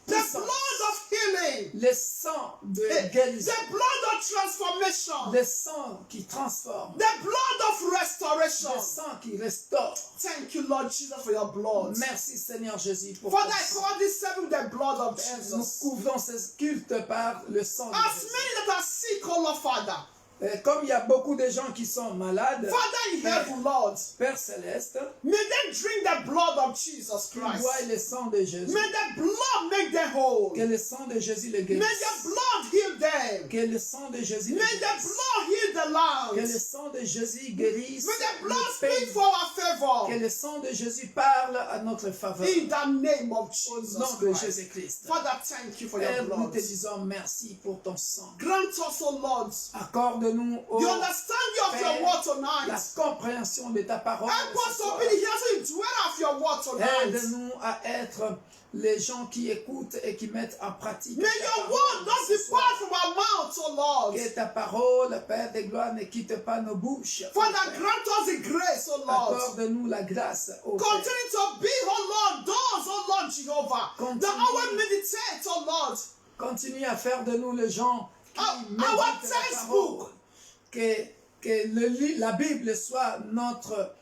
The puissance. blood of healing. Le sang de The guérison. blood of transformation. Le sang qui transforme. The blood of Le restoration. sang qui restaure. Thank you, Lord Jesus, for your blood. Merci Seigneur Jésus pour Father, ton I sang. cover this service with the blood of Père, nous Jesus. couvrons ce culte par le sang de As Jésus. many that are sick, oh Lord, Father. Comme il y a beaucoup de gens qui sont malades, Father in heaven, Lord. Père Céleste, May they drink the blood of Jesus tu Christ. bois le sang de Jésus. May the blood make them whole. Que le sang de Jésus le May guérisse. the blood heal them. Que le sang de Jésus le May the guérisse. blood heal the Que le land. sang de Jésus guérisse May the blood le speak pays. for our favor. Que le sang de Jésus parle à notre faveur. In the name of Au Jesus nom de Christ. Jésus-Christ. Father, thank you for your Père, nous blood. te disons merci pour ton sang. Grant us, O Lord, Accorde-nous the understanding of your Père, word la tonight. compréhension de ta parole. Help us ce to soir. be the hearers and dweller of your word tonight. Aide-nous à être les gens qui écoutent et qui mettent en pratique. May ta your parole word not ce soir. depart from our mouth, O Lord. Que ta parole, Père de gloire, ne quitte pas nos bouches. Father, grant us the grace, O Lord. Accorde-nous la grâce, ô Père. Continue to be, O Lord, those, O Lord Jehovah, Continue. that I will meditate, O Lord. Continue à faire de nous les gens qui Our méditent la textbook. parole. Que la Bible soit notre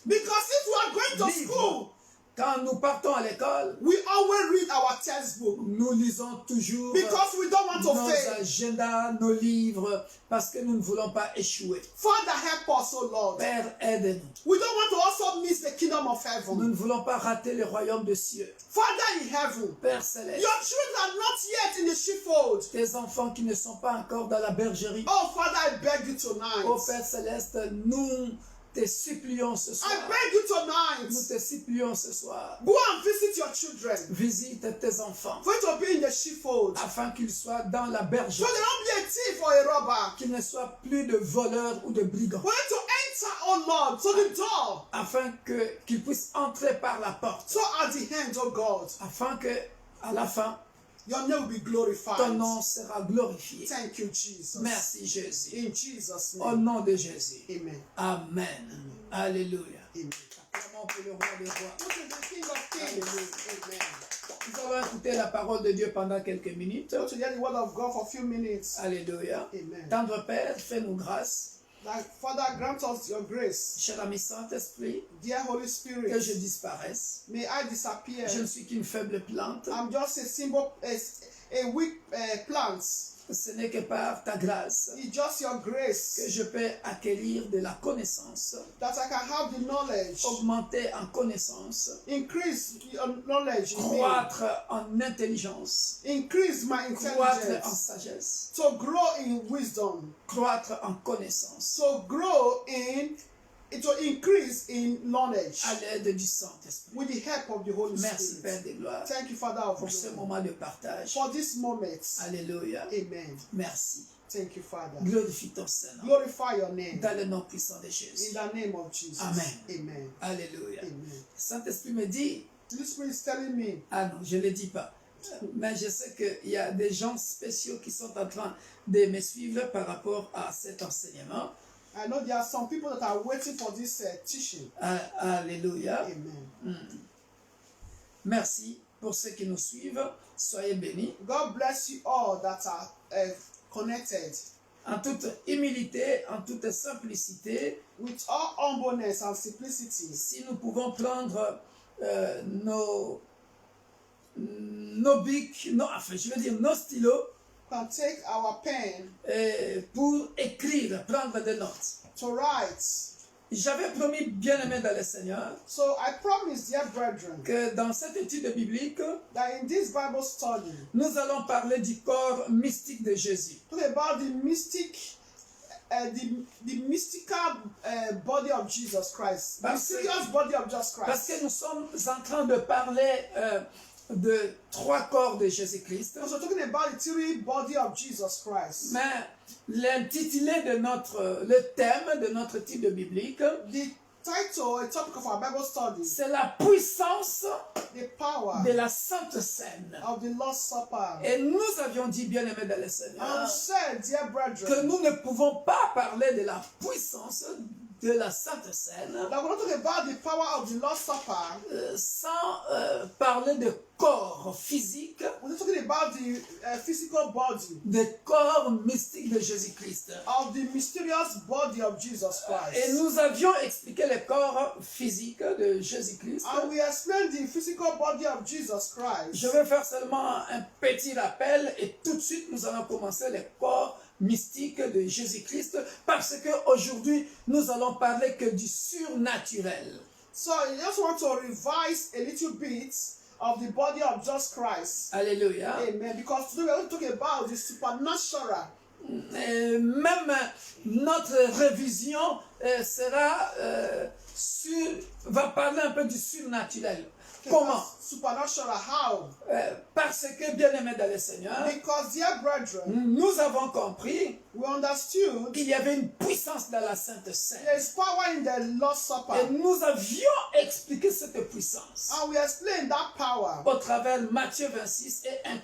Because if we are going to livre. school, Quand nous partons à l'école, we always read our textbook. nous lisons toujours Because we don't want to nos fail. agendas, nos livres, parce que nous ne voulons pas échouer. Father, help us, O Lord. Père, aide-nous. We don't want to also miss the kingdom of Nous heaven. ne voulons pas rater le royaume des cieux. Father in heaven, Père Céleste, your children are not yet in the sheepfold. tes enfants qui ne sont pas encore dans la bergerie. Oh, Father, I beg you tonight. Ô Père Céleste, nous te supplions ce soir. I beg you Nous tonight. te supplions ce soir. Go and visit your children. Visite tes enfants For you to be in the sheepfold. afin qu'ils soient dans la So bergerie. they don't be a thief or a robber. Qu'ils ne soient plus de voleurs ou de brigands. For you to enter, oh Lord, to the door. Afin qu'ils puissent entrer par la porte. So at the end, oh God, Afin que, à la fin, your name will be glorified. ton nom sera glorifié. Thank you, Jesus. Merci Jésus. In Jesus' Au name. nom de Jésus. Amen. Amen. Alléluia. Amen. Acclamons pour le roi des rois. What is the King of Kings? Amen. Nous allons écouter la parole de Dieu pendant quelques minutes. Go to hear the word of God for a few minutes. Alléluia. Amen. Tendre Père, fais-nous grâce. That Father, grant us your grace. Cher ami Saint-Esprit, Dear Holy que Spirit, je disparaisse. may I disappear. Je ne suis qu'une faible plante. I'm just a simple, a weak plant. Ce n'est que par ta grâce It's just your que grace je peux acquérir de la connaissance, that I can have the knowledge, augmenter en connaissance, increase your knowledge in me, croître en intelligence, increase my croître en intelligence, sagesse, to grow in wisdom, croître en connaissance, to grow in, to increase in knowledge à l'aide du Saint-Esprit. with the help of the Holy Merci Père Spirit. de gloire Thank you, Father of pour ce glory, moment de partage. for this moment. Alléluia. Amen. Merci. Thank you, Father. Glorifie ton Saint-Nom. Glorify your name Dans le nom puissant de in Jésus. the name of Jesus. Amen. Amen. Alléluia. Amen. Saint-Esprit me dit, The Spirit is telling me, ah non, je ne le dis pas. Mais je sais qu'il y a des gens spéciaux qui sont en train de me suivre par rapport à cet enseignement. I know there are some people that are waiting for this teaching. Alléluia. Amen. Merci pour ceux qui nous suivent. Soyez bénis. God bless you all that are connected. En toute humilité, en toute simplicité, With all humbleness and simplicity, si nous pouvons prendre nos bics, je veux dire nos stylos, can take our pen pour écrire, prendre des notes. to write. J'avais promis, bien-aimé dans le Seigneur, So I promise, dear brethren, que dans cette étude biblique, that in this Bible study, nous allons parler du corps mystique de Jésus. talk about the mystic the mystical body of Jesus Christ, the mysterious body of Jesus Christ. Parce que nous sommes en train de parler de trois corps de Jésus-Christ. Because we're talking about the three body of Jesus Christ. Mais l'intitulé de le thème de notre titre biblique, The title, a topic of our Bible study, c'est la puissance the power de la Sainte Seine. of the Lord's Supper. Et nous avions dit, bien-aimés dans le Seigneur, And said, dear que brethren, nous ne pouvons pas parler de la puissance de la Sainte Seine that we're not talking about the power of the Lord's Supper. sans parler de corps physique, We're not talking about the physical body, de corps mystique de Jésus-Christ. of the mysterious body of Jesus Et Christ. nous avions expliqué le corps physique de Jésus-Christ. And we explained the physical body of Jesus Christ. Je vais faire seulement un petit rappel et tout de suite nous allons commencer le corps mystique de Jésus-Christ parce qu'aujourd'hui nous allons parler que du surnaturel. So I just want to revise a little bit of the body of Jesus Christ. Alléluia. Amen. Because today we are going to talk about the supernatural. Et même notre révision va parler un peu du surnaturel. Comment? Supernatural, how? Parce que, bien-aimés dans le Seigneur, Because, dear brethren, nous avons compris we understood qu'il y avait une puissance dans la Sainte Seine. there is power in the Lord's Et Supper. nous avions expliqué cette puissance And we explained that power au travers Matthieu 26 et 1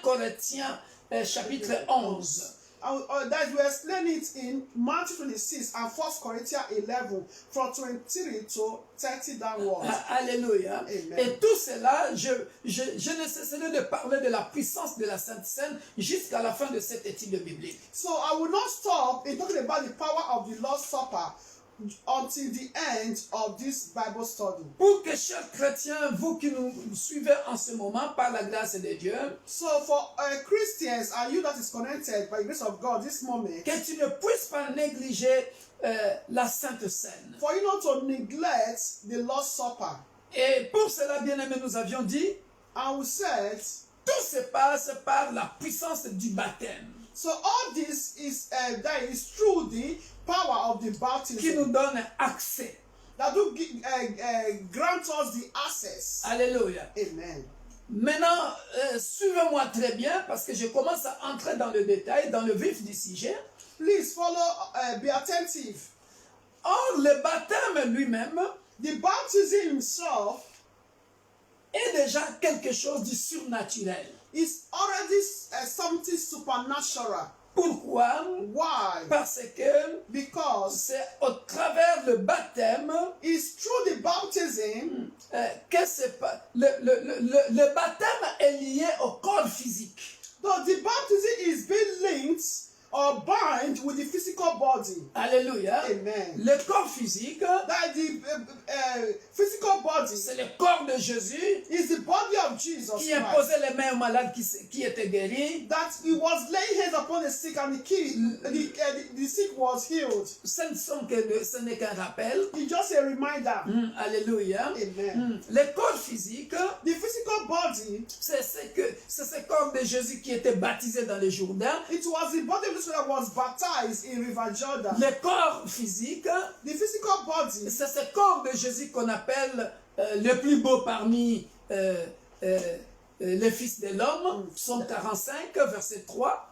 Corinthiens chapitre 11. and that we explain it in Matthew 26 and 1 Corinthians 11 from 23 to 30 downwards. Alléluia. Amen. Et tout cela, je ne cesserai de parler de la puissance de la Sainte Seine jusqu'à la fin de cette étude biblique. So I will not stop in talking about the power of the Lord's Supper until the end of this Bible study. Pour que, chers chrétiens, vous qui nous suivez en ce moment par la grâce de Dieu, So for Christians and you that is connected by the grace of God this moment, que tu ne puisses pas négliger la Sainte Seine. for you not to neglect the Lord's Supper. Et pour cela, bien-aimés, nous avions dit, And we said, tout se passe par la puissance du baptême so all this is that is through the power of the qui baptism nous donne accès. that do grant us the access. Alléluia. Amen. Maintenant, suivez-moi très bien parce que je commence à entrer dans le détail, dans le vif du sujet. Please follow, be attentive. Or, le baptême lui-même The baptism himself est déjà quelque chose du surnaturel. is already something supernatural. Pourquoi? Why? Parce que Because c'est au travers le baptême it's through the baptism que c'est pas. Le baptême est lié au corps physique. that the baptism is being linked or bind with the physical body. Alléluia. Amen. Le corps physique, That the physical body c'est le corps de Jésus is the body of Jesus qui Christ. imposait les mains aux malades qui étaient guéris. That he was laying hands upon the sick and the sick was healed. Ce n'est qu'un rappel. It's just a reminder. Alléluia. Amen. Le corps physique, The physical body, c'est ce corps de Jésus qui était baptisé dans le Jourdain. it was the body of Jesus that was baptized in River Jordan. Le corps physique, The physical body, c'est ce corps de Jésus qu'on appelle le plus beau parmi les fils de l'homme. Psaume 45, verset 3.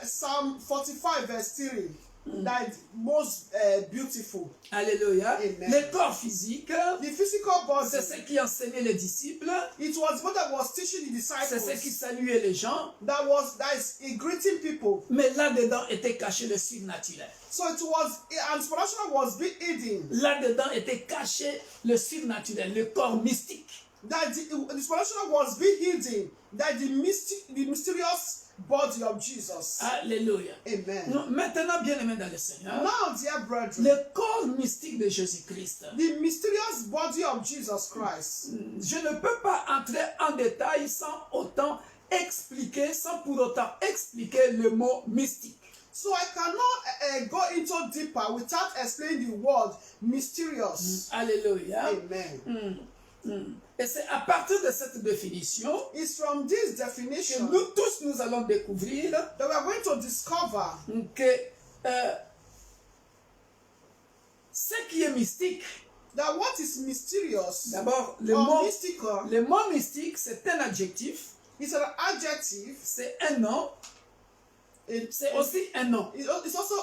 Psalm 45 verse 3, that is most beautiful. Alléluia. Amen. Le corps physique, The physical body, c'est ce qui enseignait les disciples. it was what that was teaching the C'est ce qui disciples. saluait les gens. That is greeting people. Mais là-dedans était caché le surnaturel. So it was, and supernatural was being hidden. Là-dedans était caché le surnaturel, le corps mystique. That the supernatural was being hidden. That the mysterious body of Jesus. Alléluia. Amen. Maintenant, bien-aimés dans le Seigneur, Now, dear brethren, le corps mystique de Jésus-Christ, the mysterious body of Jesus Christ. je ne peux pas entrer en détail sans pour autant expliquer le mot mystique. So I cannot go into deeper without explaining the word mysterious. Alléluia. Amen. Et c'est à partir de cette définition It's from this que definition nous tous nous allons découvrir that we are going to discover que ce qui est mystique, that what is mysterious d'abord, or mystical le mot mystique, c'est un adjectif, is an adjective. c'est un nom, c'est aussi un nom. It's also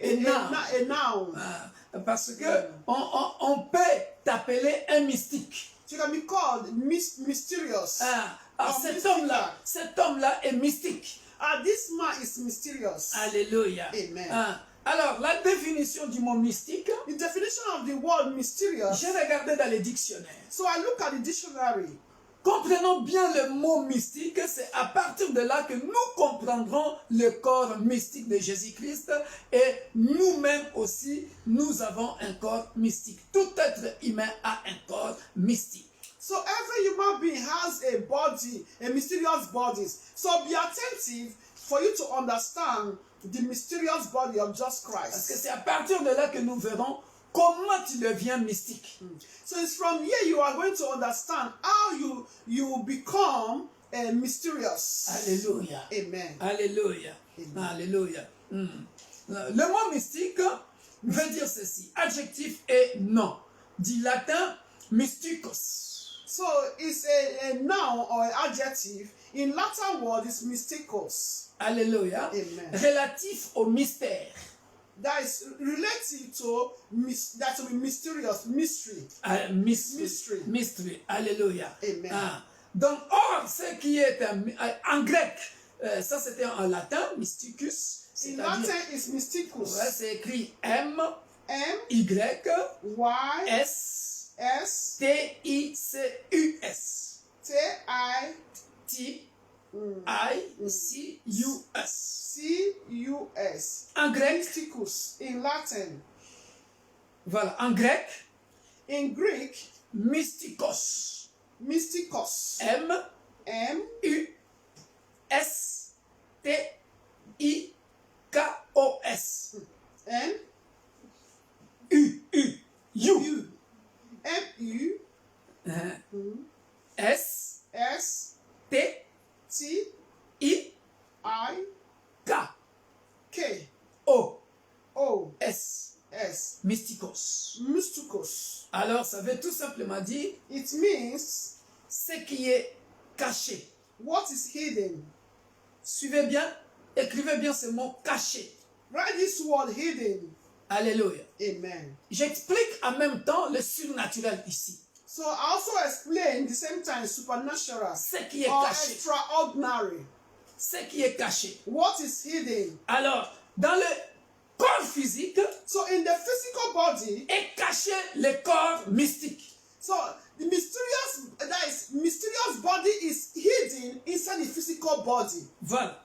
A noun. a noun. Ah, parce que on peut t'appeler un mystique. So you can be called mysterious. Ah, or cet mystical. homme-là est mystique. This man is mysterious. Alléluia. Amen. Ah, alors, la définition du mot mystique, The definition of the word mysterious. j'ai regardé dans les dictionnaires. So I look at the dictionary. Comprenons bien le mot mystique, c'est à partir de là que nous comprendrons le corps mystique de Jésus-Christ et nous-mêmes aussi, nous avons un corps mystique. Tout être humain a un corps mystique. So every human being has a body, a mysterious body. So be attentive for you to understand the mysterious body of Jesus Parce que Christ. c'est à partir de là que nous verrons comment tu deviens mystique. So it's from here you are going to understand how you become mysterious. Alléluia. Amen. Alléluia. Amen. Alléluia. Le mot mystique veut dire ceci. Adjectif et nom. Du latin mysticus. So it's a noun or an adjective. In Latin word, it's mysticus. Alléluia. Amen. Relatif au mystère. That is relative to that will be mysterious, mystery. Mystery. Mystery. Alléluia. Amen. Ah. Donc, or, ce qui est en grec, ça c'était en latin, mysticus. In Latin, it's mysticus. Ouais, c'est écrit M, M Y, Y S, S T, I, C, U, S. T I T, I, C, U, S. C U S. En grec, Mysticus in Latin. voilà, en grec, In Greek, mystikos. mystikos. M, M U, S, T, I, K, O, S. N U, U, U M U S, S T, T I, I K, K O, O S. S. Mystikos. Mysticus. Alors, ça veut tout simplement dire It means ce qui est caché. what is hidden. Suivez bien, écrivez bien ce mot caché. Write this word hidden. Alléluia. Amen. J'explique en même temps le surnaturel ici. So I also explain the same time supernatural Ce qui est or caché. extraordinary. Ce qui est caché. What is hidden? Alors, dans le corps physique So in the physical body, est caché le corps mystique. so the mysterious body is hidden inside the physical body. Voilà.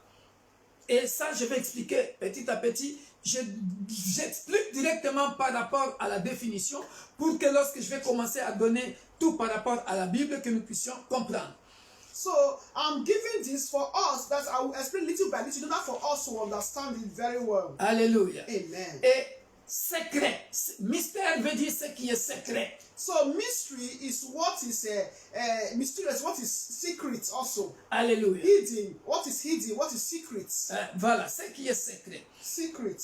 Et ça, je vais expliquer petit à petit. J'explique directement par rapport à la définition pour que lorsque je vais commencer à donner tout par rapport à la Bible, que nous puissions comprendre. So I'm giving this for us that I will explain little by little in order for us to understand it very well. Alléluia. Amen. Et secret. Mystère veut dire ce qui est secret. So mystery is what is mysterious, what is secret also. Alléluia. Hidden, what is hidden, what is secret. Voilà, ce qui est secret. Secret.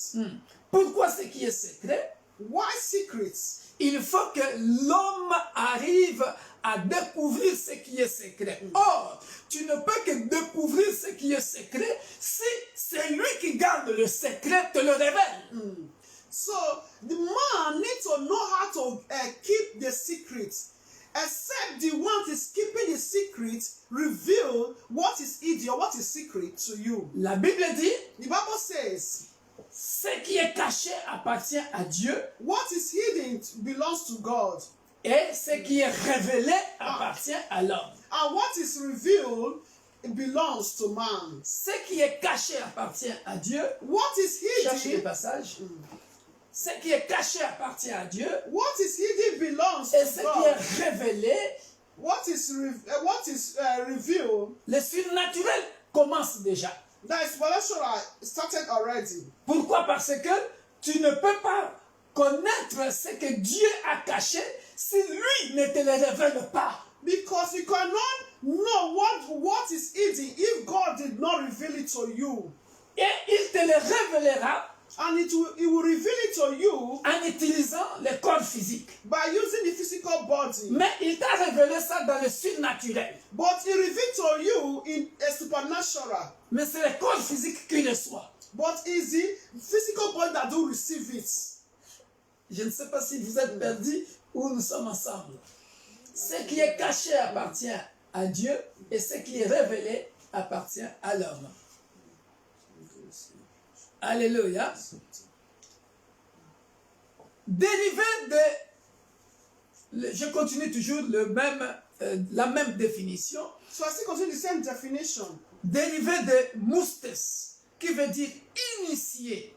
Pourquoi ce qui est secret? Why secret? Il faut que l'homme arrive à découvrir ce qui est secret. Or, tu ne peux que découvrir ce qui est secret si c'est lui qui garde le secret te le révèle. So the man needs to know how to keep the secret. Except the one that is keeping the secret reveal what is hidden or what is secret to you. La Bible dit, The Bible says, ce qui est caché appartient à Dieu what is hidden belongs to God. et ce qui est révélé appartient à l'homme. And what is revealed belongs to man. Ce qui est caché appartient à Dieu. What is Cherchez les hidden, passages. Ce qui est caché appartient à Dieu. what is hidden belongs Et to ce qui God. est révélé, What is revealed, le surnaturel commence déjà. that is supernatural started already. Pourquoi? Parce que tu ne peux pas connaître ce que Dieu a caché si lui ne te le révèle pas. Because you cannot know what is hidden if God did not reveal it to you. Et il te le révélera And it will reveal it to you en utilisant les corps physiques. by using the physical body. Mais il t'a révélé ça dans le surnaturel. But it revealed to you in a supernatural. Mais c'est les corps physiques qui reçoivent. But it's the physical body that do receive it. Je ne sais pas si vous êtes perdus ou nous sommes ensemble. Ce qui est caché appartient à Dieu et ce qui est révélé appartient à l'homme. Alléluia. Dérivé de... Je continue toujours la même définition. So I still continue the same definition. Dérivé de mustes, qui veut dire initié.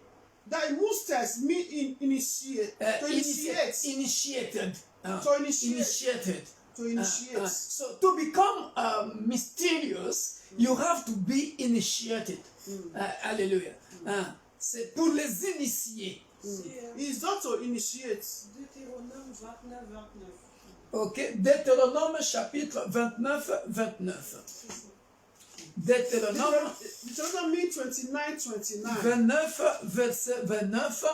That mustes mean initiate. To initiate. Initiated. To initiate. Initiated. To initiate. So to become mysterious, you have to be initiated. Alléluia. C'est pour les initiés. It's not to initiate. Deutéronome 29, 29. Ok, Deutéronome chapitre 29, 29. Deutéronome Deuteronomy 29, 29. 29, verset 29.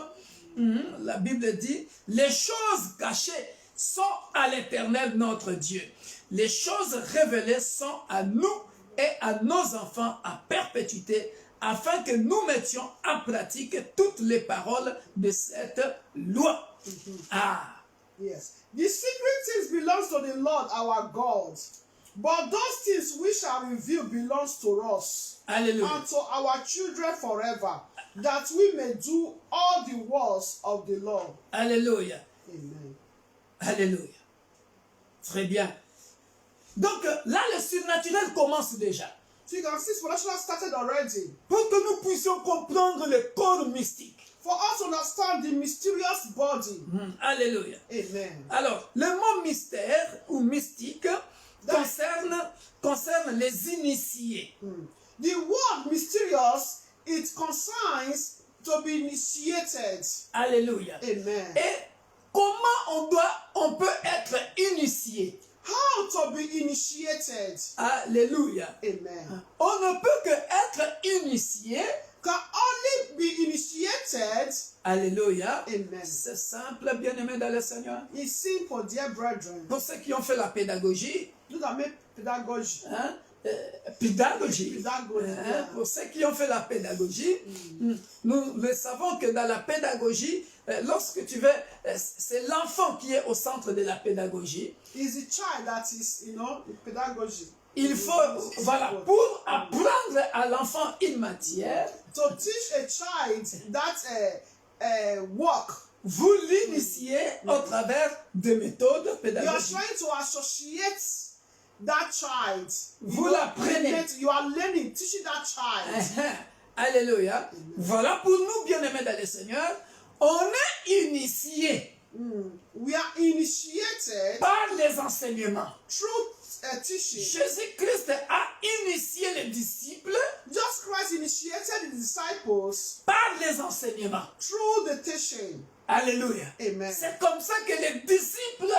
La Bible dit, les choses cachées sont à l'Éternel notre Dieu. Les choses révélées sont à nous et à nos enfants à perpétuité, afin que nous mettions en pratique toutes les paroles de cette loi. Yes. The secret things belongs to the Lord our God. But those things we shall reveal belongs to us. Alléluia. And to our children forever, that we may do all the works of the Lord. Alléluia. Amen. Alléluia. Très bien. Donc là, le surnaturel commence déjà. So you can see supernatural started already. Pour que nous puissions comprendre le corps mystique. For us to understand the mysterious body. Alléluia. Amen. Alors, le mot mystère ou mystique concerne les initiés. The word mysterious, it concerns to be initiated. Alléluia. Amen. Et comment on peut être initié? How to be initiated. Alléluia. Amen. On ne peut que être initié. Can only be initiated. Alléluia. Amen. C'est simple, bien-aimé dans le Seigneur. It's simple, dear brethren. Pour ceux qui ont fait la pédagogie, Do that make pedagogy. pédagogie. Yeah. Pour ceux qui ont fait la pédagogie, nous le savons que dans la pédagogie, lorsque tu veux, c'est l'enfant qui est au centre de la pédagogie. It's the child that is, the pedagogy. Il faut, voilà, pour apprendre à l'enfant une matière, To teach a child that work, vous l'initiez au travers des méthodes you are pédagogiques. trying to associate that child. Vous l'apprenez. You are learning, teaching that child. Alléluia. Voilà pour nous, bien-aimés dans le Seigneur, on est initié We are initiated par les enseignements. through teaching. Jésus-Christ a initié les disciples Just Christ initiated the disciples par les enseignements. through the teaching. Alléluia. Amen. C'est comme ça que les disciples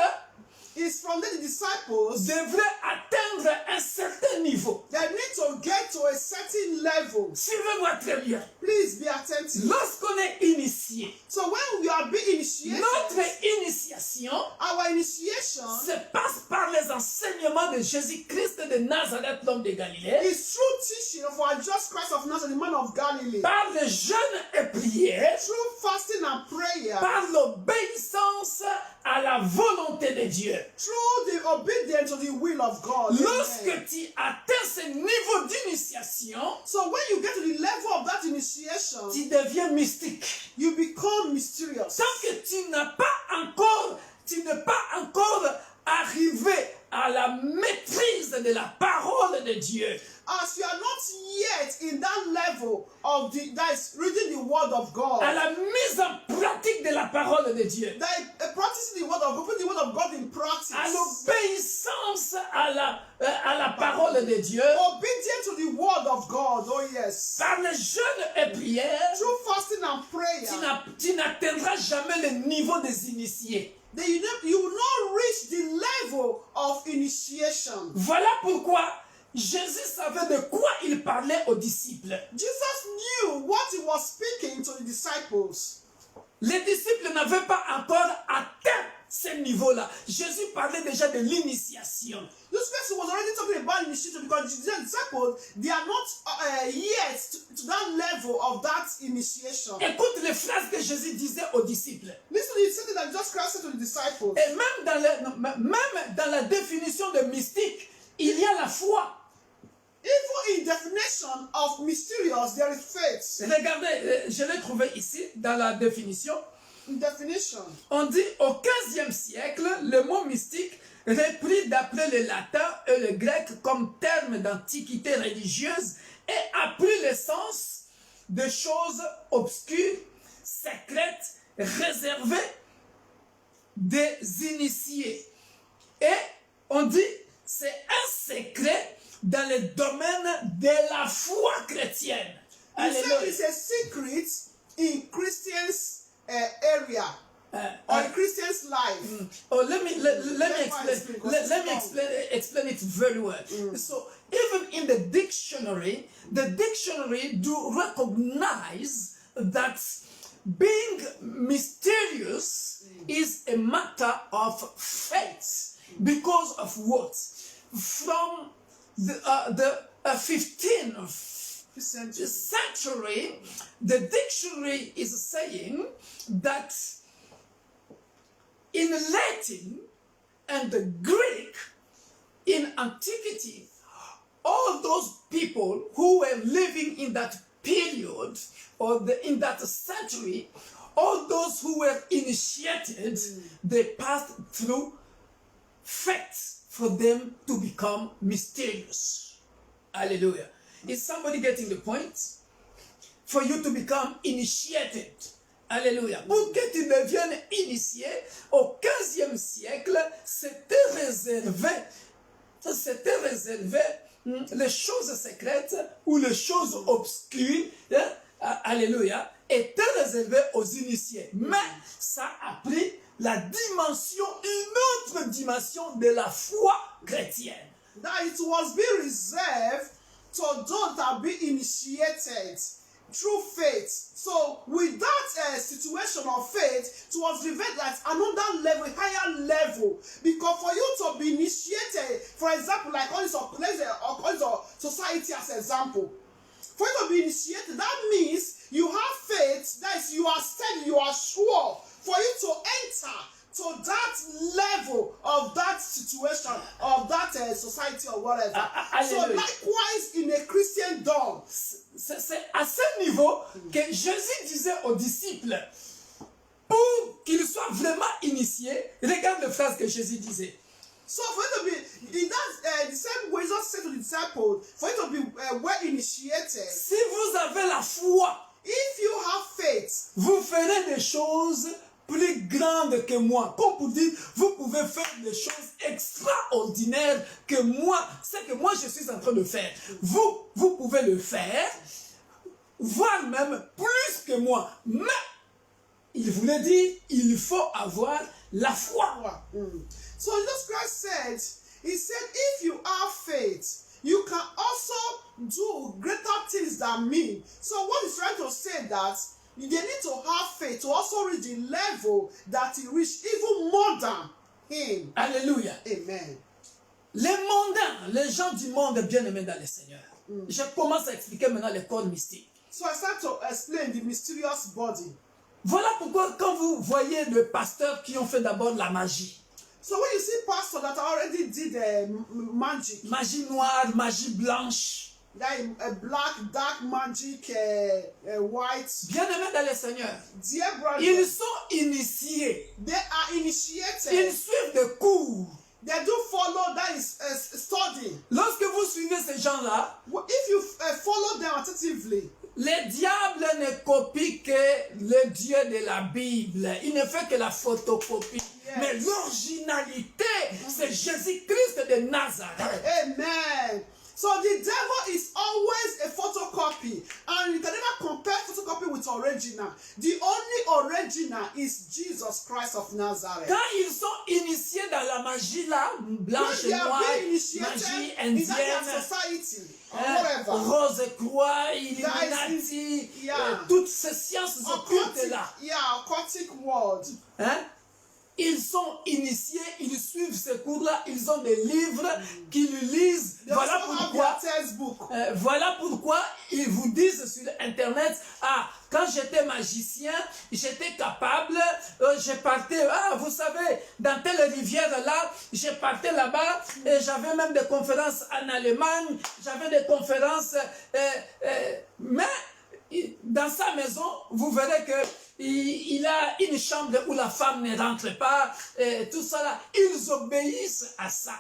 It's from there the disciples, devraient atteindre un certain niveau. they need to get to a certain level. Suivez-moi très bien. Please be attentive. Lorsqu'on est initié, So when we are being initiated, notre initiation our initiation se passe par les enseignements de Jésus-Christ de Nazareth, l'homme de Galilée, is through teaching of our just Christ of Nazareth, the man of Galilee, par le jeûne et prière, through fasting and prayer, par l'obéissance à la volonté de Dieu. through the obedience to the will of God. Amen. Lorsque tu atteins ce niveau d'initiation, So when you get to the level of that initiation, tu deviens mystique. you become mysterious. Tant que tu n'es pas encore arrivé à la maîtrise de la parole de Dieu. As you are not yet in that level of that is reading the word of God, À la mise en pratique de la parole de Dieu. that practicing the word of God, putting the word of God in practice, À l'obéissance à la parole de Dieu. obedient to the word of God. Oh yes. Par le jeûne et prière, Through fasting and prayer, tu n'atteindras jamais le niveau des initiés. then you will not reach the level of initiation. Voilà pourquoi Jésus savait de quoi il parlait aux disciples. Jesus knew what he was speaking to the disciples. Les disciples n'avaient pas encore atteint ce niveau-là. Jésus parlait déjà de l'initiation. This person was already talking about initiation because the disciples, they are not yet to that level of that initiation. Écoute les phrases que Jésus disait aux disciples. Listen to the sentence that Jesus Christ said to the disciples. Et même dans la définition de mystique, il y a la foi. Even in definition of mysterious, there is faith. Regardez, je l'ai trouvé ici dans la définition. In definition, On dit au XVe siècle, le mot mystique repris d'après le latin et le grec comme terme d'antiquité religieuse et a pris le sens de choses obscures, secrètes, réservées des initiés. Et on dit c'est un secret dans le domaine de la foi chrétienne. he said Alléluia. it's a secret in Christians' area or in Christians' life. Oh, let me explain it very well. So even in the dictionary do recognize that being mysterious is a matter of faith. Because of what? From the 15th century, the dictionary is saying that in Latin and the Greek, in antiquity, all those people who were living in that period or in that century, all those who were initiated, they passed through faith for them to become mysterious. Hallelujah. Is somebody getting the point? For you to become initiated. Alléluia. Pour que tu deviennes initié, au XVe siècle, c'était réservé les choses secrètes ou les choses obscures, alléluia, étaient réservées aux initiés. Mais ça a pris la dimension, une autre dimension de la foi chrétienne. That it was being reserved to those that be initiated through faith. So with that situation of faith, it was revealed at another level, higher level. Because for you to be initiated, for example, like all this society as example, for you to be initiated, that means you have faith, that is, you are steady, you are sure. For you to enter to that level of that situation, of that society or whatever. So likewise in a Christendom. C'est à ce niveau que Jésus disait aux disciples, pour qu'ils soient vraiment initiés, regarde la phrase que Jésus disait. So for you to be, in that the same way Jesus said to the disciples, for you to be well initiated. Si vous avez la foi, if you have faith, vous ferez des choses plus grandes que moi. Comme pour dire, vous pouvez faire des choses extraordinaires que moi, ce que moi je suis en train de faire. Vous pouvez le faire, voire même plus que moi. Mais, il voulait dire, il faut avoir la foi. So Jesus Christ said, he said, if you have faith, you can also do greater things than me. So what he's trying to say that they need to have faith to also reach the level that he reached, even more than him. Alléluia. Amen. Les mondains, les gens du monde bien-aimés dans le Seigneur. Je commence à expliquer maintenant les corps mystiques. So I start to explain the mysterious body. Voilà pourquoi quand vous voyez les pasteurs qui ont fait d'abord la magie. So when you see pastors that already did magic. Magie noire, magie blanche. That black, dark magic, white. Bien-aimés dans le Seigneur. Dear brothers, Ils sont initiés. they are initiated. Ils suivent des cours. They do follow, that is study. Lorsque vous suivez ces gens-là, If you follow them attentively, le diable ne copie que le Dieu de la Bible. Il ne fait que la photocopie. Yes. Mais l'originalité, c'est Jésus-Christ de Nazareth. Amen. So the devil is always a photocopy, and you can never compare photocopy with original. The only original is Jesus Christ of Nazareth. Quand ils sont initiés dans la magie là, blanche When et they are noire, being initiated magie in that indienne, society or hein, whatever, rose et croix, Illuminati, yeah. toutes ces sciences occultes occultic, là, occultic world. hein, ils sont initiés, ils suivent ces cours-là, ils ont des livres qu'ils lisent. They Voilà also have pourquoi. their textbook. Voilà pourquoi ils vous disent sur Internet, quand j'étais magicien, j'étais capable, je partais, vous savez, dans telle rivière là, je partais là-bas, et j'avais même des conférences en Allemagne, j'avais des conférences, mais dans sa maison, vous verrez que il a une chambre où la femme ne rentre pas, et tout ça là, ils obéissent à ça.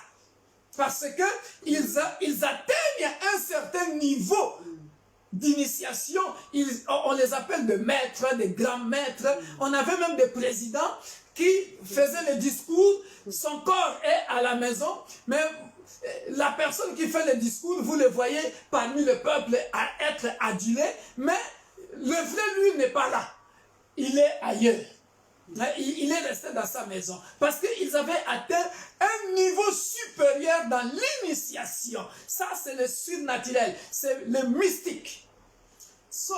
Parce que ils atteignent un certain niveau d'initiation. On les appelle des maîtres, des grands maîtres. On avait même des présidents qui faisaient le discours. Son corps est à la maison, mais la personne qui fait le discours, vous le voyez parmi le peuple à être adulé, mais le vrai lui n'est pas là. Il est ailleurs. Il est resté dans sa maison parce qu'ils avaient atteint un niveau supérieur dans l'initiation. Ça, c'est le surnaturel, c'est le mystique. So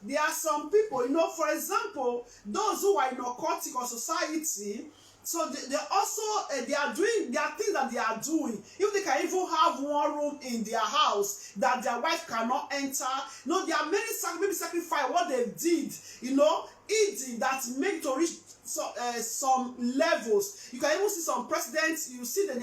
there are some people, for example, those who are in occultic or society. So they also they are doing there are things that they are doing. If they can even have one room in their house that their wife cannot enter, there are many maybe sacrifice what they did, eating that make to reach some levels. You can even see some presidents. You see that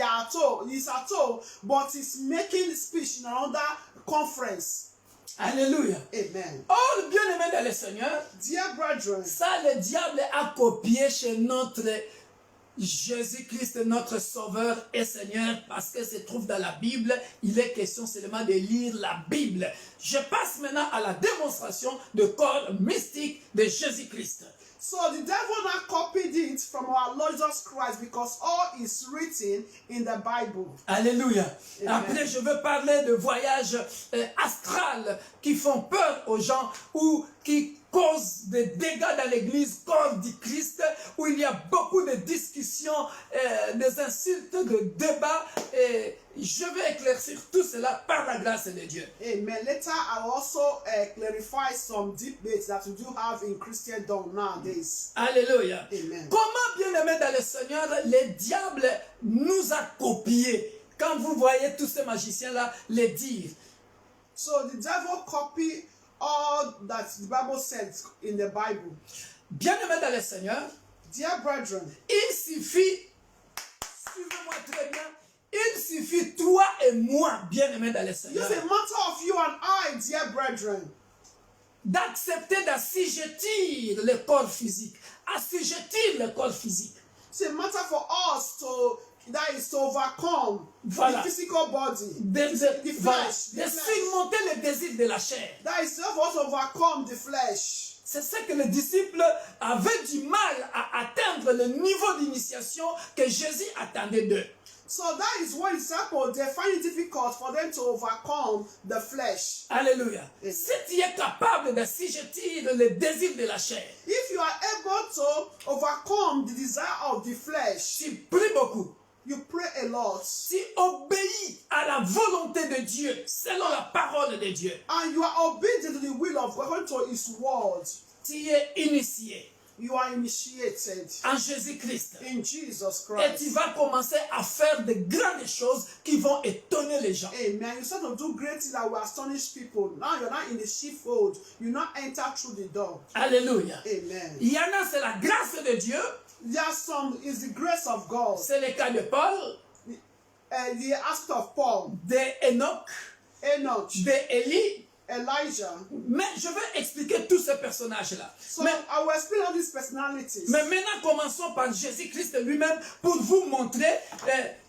he's at all, but he's making speech in another conference. Alléluia. Amen. Or, bien-aimés dans le Seigneur, Dear brethren, ça le diable a copié chez notre Jésus-Christ, notre Sauveur et Seigneur, parce que se trouve dans la Bible. Il est question seulement de lire la Bible. Je passe maintenant à la démonstration du corps mystique de Jésus-Christ. So the devil now copied it from our Lord Jesus Christ because all is written in the Bible. Alléluia. Amen. Après, je veux parler de voyages astrales qui font peur aux gens ou qui causent des dégâts dans l'église, corps du Christ, où il y a beaucoup de discussions, des insultes, de débats. Et je vais éclaircir tout cela par la grâce de Dieu. Amen. Later, I will also clarify some debates that we do have in Christendom nowadays. Alléluia. Amen. Comment, bien-aimés dans le Seigneur, le diable nous a copiés. Quand vous voyez tous ces magiciens-là les dire. So the devil copied all that the Bible says in the Bible. Bien-aimés dans le Seigneur, Dear brethren, il suffit, suivez-moi très bien, il suffit toi et moi, bien-aimés dans le Seigneur, it's a matter of you and I, dear brethren, d'accepter d'assujettir le corps physique, assujettir le corps physique. it's a matter for us to overcome Voilà. the physical body, De flesh, surmonter le désir de la chair. that is for us to overcome the flesh. C'est ce que les disciples avaient du mal à atteindre le niveau d'initiation que Jésus attendait d'eux. So that is what disciples, they find it difficult for them to overcome the flesh. Alléluia. Yes. Si tu es capable d'assujettir le désir de la chair, If you are able to overcome the desire of the flesh, tu pries beaucoup. you pray a lot, Tu obéis à la volonté de Dieu, selon la parole de Dieu. and you are obedient to the will of God, according to His word. Tu es initié You are initiated en Jésus-Christ. in Jesus Et tu Christ. vas commencer à faire de grandes choses qui vont étonner les gens. Amen. You start to do great things that will astonish people. Now you're not in the sheepfold. You now enter through the door. Alléluia. Amen. Il y en a, c'est la grâce de Dieu. There's some is the grace of God. C'est le cas de Paul, The aspect of Paul, d'Enoch, Enoch, d'Élie. Elijah. Mais je vais expliquer tous ces personnages-là. So Mais I will explain all these personalities. maintenant, commençons par Jésus-Christ lui-même pour vous montrer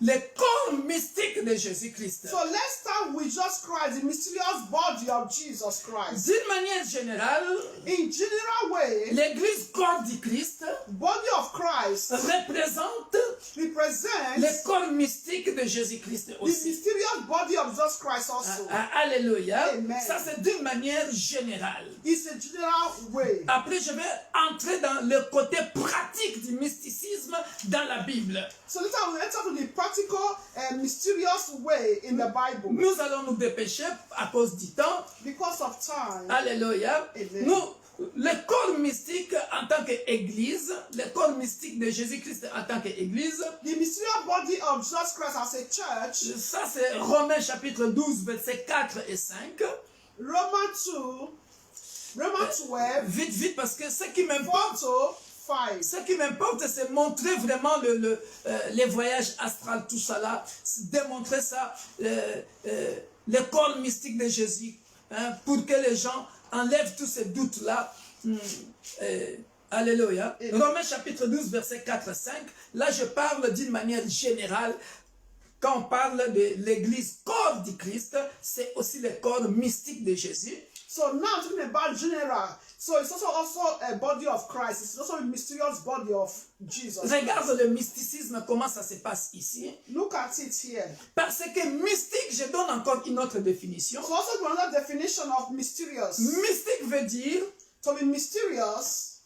le corps mystique de Jésus-Christ. So let's start with Jesus Christ, the mysterious body of Jesus Christ. D'une manière générale, In general way, l'Église corps du Christ body of Christ représente represents le corps mystique de Jésus-Christ the aussi. mysterious body of Jesus Christ also. Alléluia. Amen. Ça, c'est d'une manière générale. It's a general way. Après, je vais entrer dans le côté pratique du mysticisme dans la Bible. So later we'll enter to the practical and mysterious way in the Bible. Nous allons nous dépêcher à cause du temps. Because of time. Alléluia. Amen. Le corps mystique en tant qu'Église, le corps mystique de Jésus-Christ en tant qu'Église, The mysterious body of Jesus Christ as a church. ça c'est Romains chapitre 12, versets 4 et 5. Romans 12, Vite, vite, parce que ce qui m'importe, 4 to 5. ce qui m'importe, c'est montrer vraiment les voyages astrales, tout ça là, démontrer ça, le corps mystique de Jésus, hein, pour que les gens enlèvent tous ces doutes-là. Alléluia. Romains chapitre 12, versets 4 et 5. Là, je parle d'une manière générale. Quand on parle de l'église corps du Christ, c'est aussi le corps mystique de Jésus. So now talking about general. So it's also a body of Christ. It's also a mysterious body of Jesus. Regarde le mysticisme, comment ça se passe ici. Look at it here. Parce que mystique, je donne encore une autre définition. So also another definition of mysterious. Mystique veut dire To be mysterious,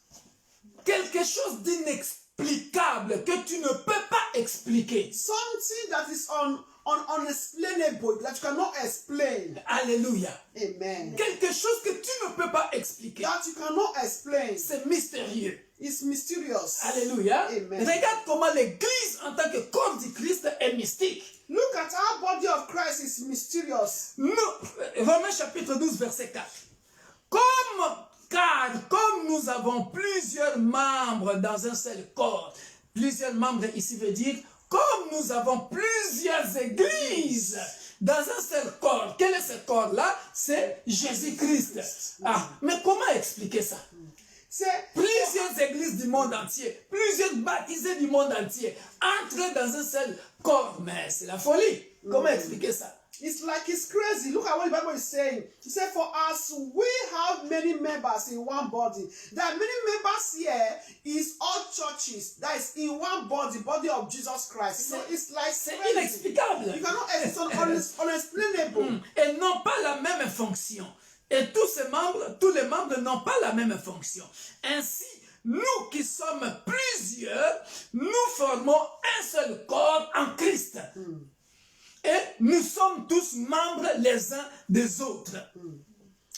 quelque chose d'inexplicable que tu ne peux pas expliquer. something that is unexplainable, that you cannot explain. Alléluia. Amen. Quelque chose que tu ne peux pas expliquer. That you cannot explain. C'est mystérieux. It's mysterious. Alléluia. Amen. Regarde comment l'église en tant que corps du Christ est mystique. Look at our body of Christ is mysterious. Nous, Romains chapitre 12, verset 4. Car comme nous avons plusieurs membres dans un seul corps, plusieurs membres ici veut dire, comme nous avons plusieurs églises dans un seul corps. Quel est ce corps-là? C'est Jésus-Christ. Ah, mais comment expliquer ça? C'est Plusieurs églises du monde entier, plusieurs baptisés du monde entier, entrent dans un seul corps. Mais c'est la folie. Comment expliquer ça? It's like it's crazy. Look at what the Bible is saying. It said, for us, we have many members in one body. There are many members here is all churches that is in one body, body of Jesus Christ. So it's like C'est crazy. inexplicable. You cannot it's unexplainable. Et n'ont pas la même fonction. Et tous les membres n'ont pas la même fonction. Ainsi, nous qui sommes plusieurs, nous formons un seul corps en Christ. Et nous sommes tous membres les uns des autres.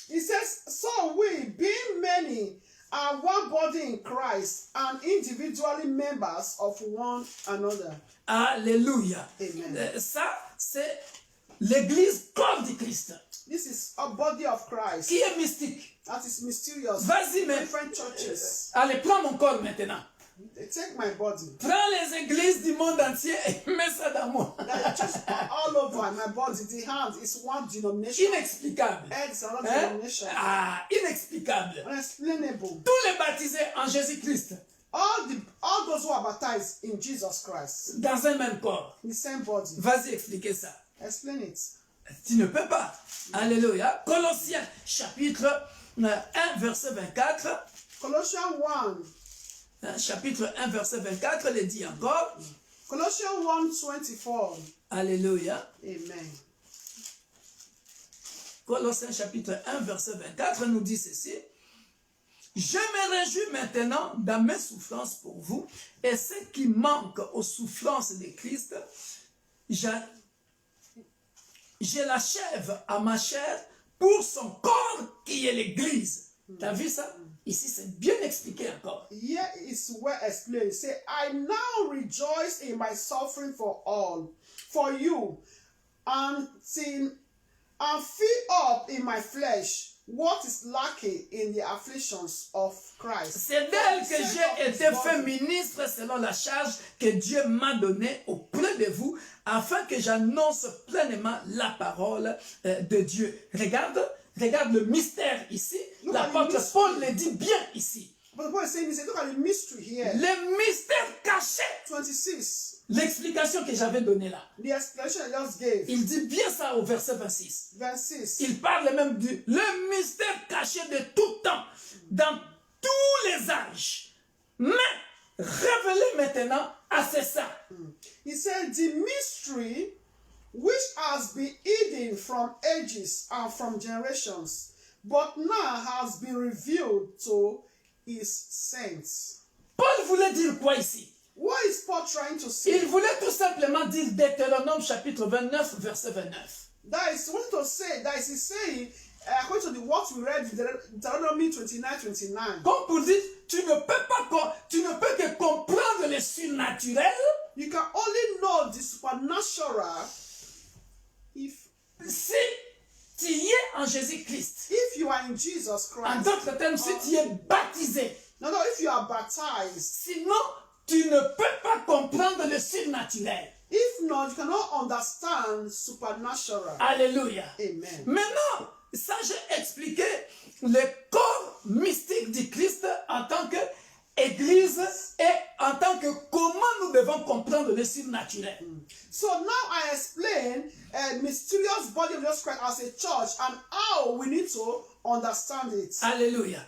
It says, so we, being many, are one body in Christ and individually members of one another. Alléluia. Amen. Ça, c'est l'église corps du Christ, This is a body of Christ qui est mystique. that is mysterious. Vas-y, mais... Different churches. Allez, prends mon corps maintenant. They take my body. Prends les églises du monde entier et mets ça dans moi. That just all over my body. The hand is one denomination. Inexplicable. Eggs are not Hein? denomination. Ah, inexplicable. Unexplainable. Tous les baptisés en Jésus-Christ, All those who are baptized in Jesus Christ, dans un même corps. in the same body. Vas-y expliquer ça. Explain it. Tu ne peux pas. Alléluia. Colossiens chapitre 1 verset 24. Colossians 1. Chapitre 1 verset 24, il dit encore. Colossians 1:24. Alléluia. Amen. Colossiens chapitre 1 verset 24 nous dit ceci. Je me réjouis maintenant dans mes souffrances pour vous, et ce qui manque aux souffrances de Christ, je l'achève à ma chair pour son corps qui est l'Église. Tu as vu ça? Ici, c'est bien expliqué encore. Here is well explained. Say, I now rejoice in my suffering for you, and fill up in my flesh what is lacking in the afflictions of Christ. C'est d'elle que j'ai été fait ministre selon la charge que Dieu m'a donnée auprès de vous, afin que j'annonce pleinement la parole de Dieu. Regarde le mystère ici. L'apôtre Paul le dit bien ici. But Paul is saying this, look at the mystery here. Le mystère caché. 26. L'explication que j'avais donnée là. The explanation I just gave. Il dit bien ça au verset 26. Verse 6. Il parle même du le mystère caché de tout temps, dans tous les âges, mais révélé maintenant Ah, c'est ça. He said, the mystery which has been hidden from ages and from generations, but now has been revealed to his saints. Paul voulait dire quoi ici? What is Paul trying to say? Il voulait tout simplement dire Deutéronome chapitre 29, verset 29. That is what to say. That is he's saying, according to what we read in Deuteronomy 29:29. Comme pour dire, tu ne peux que comprendre le surnaturel You can only know the supernatural if si tu y es en Jésus-Christ. you are in Jesus En Christ. d'autres termes, si tu es baptisé. No, if you are baptized. Sinon, tu ne peux pas comprendre le surnaturel. If not, you cannot understand supernatural. Alléluia. Amen. Maintenant, ça j'ai expliqué le corps mystique du Christ en tant qu'Église et en tant que comment nous devons comprendre le surnaturel. So now I explain a mysterious body of Jesus Christ as a church and how we need to understand it. Alléluia.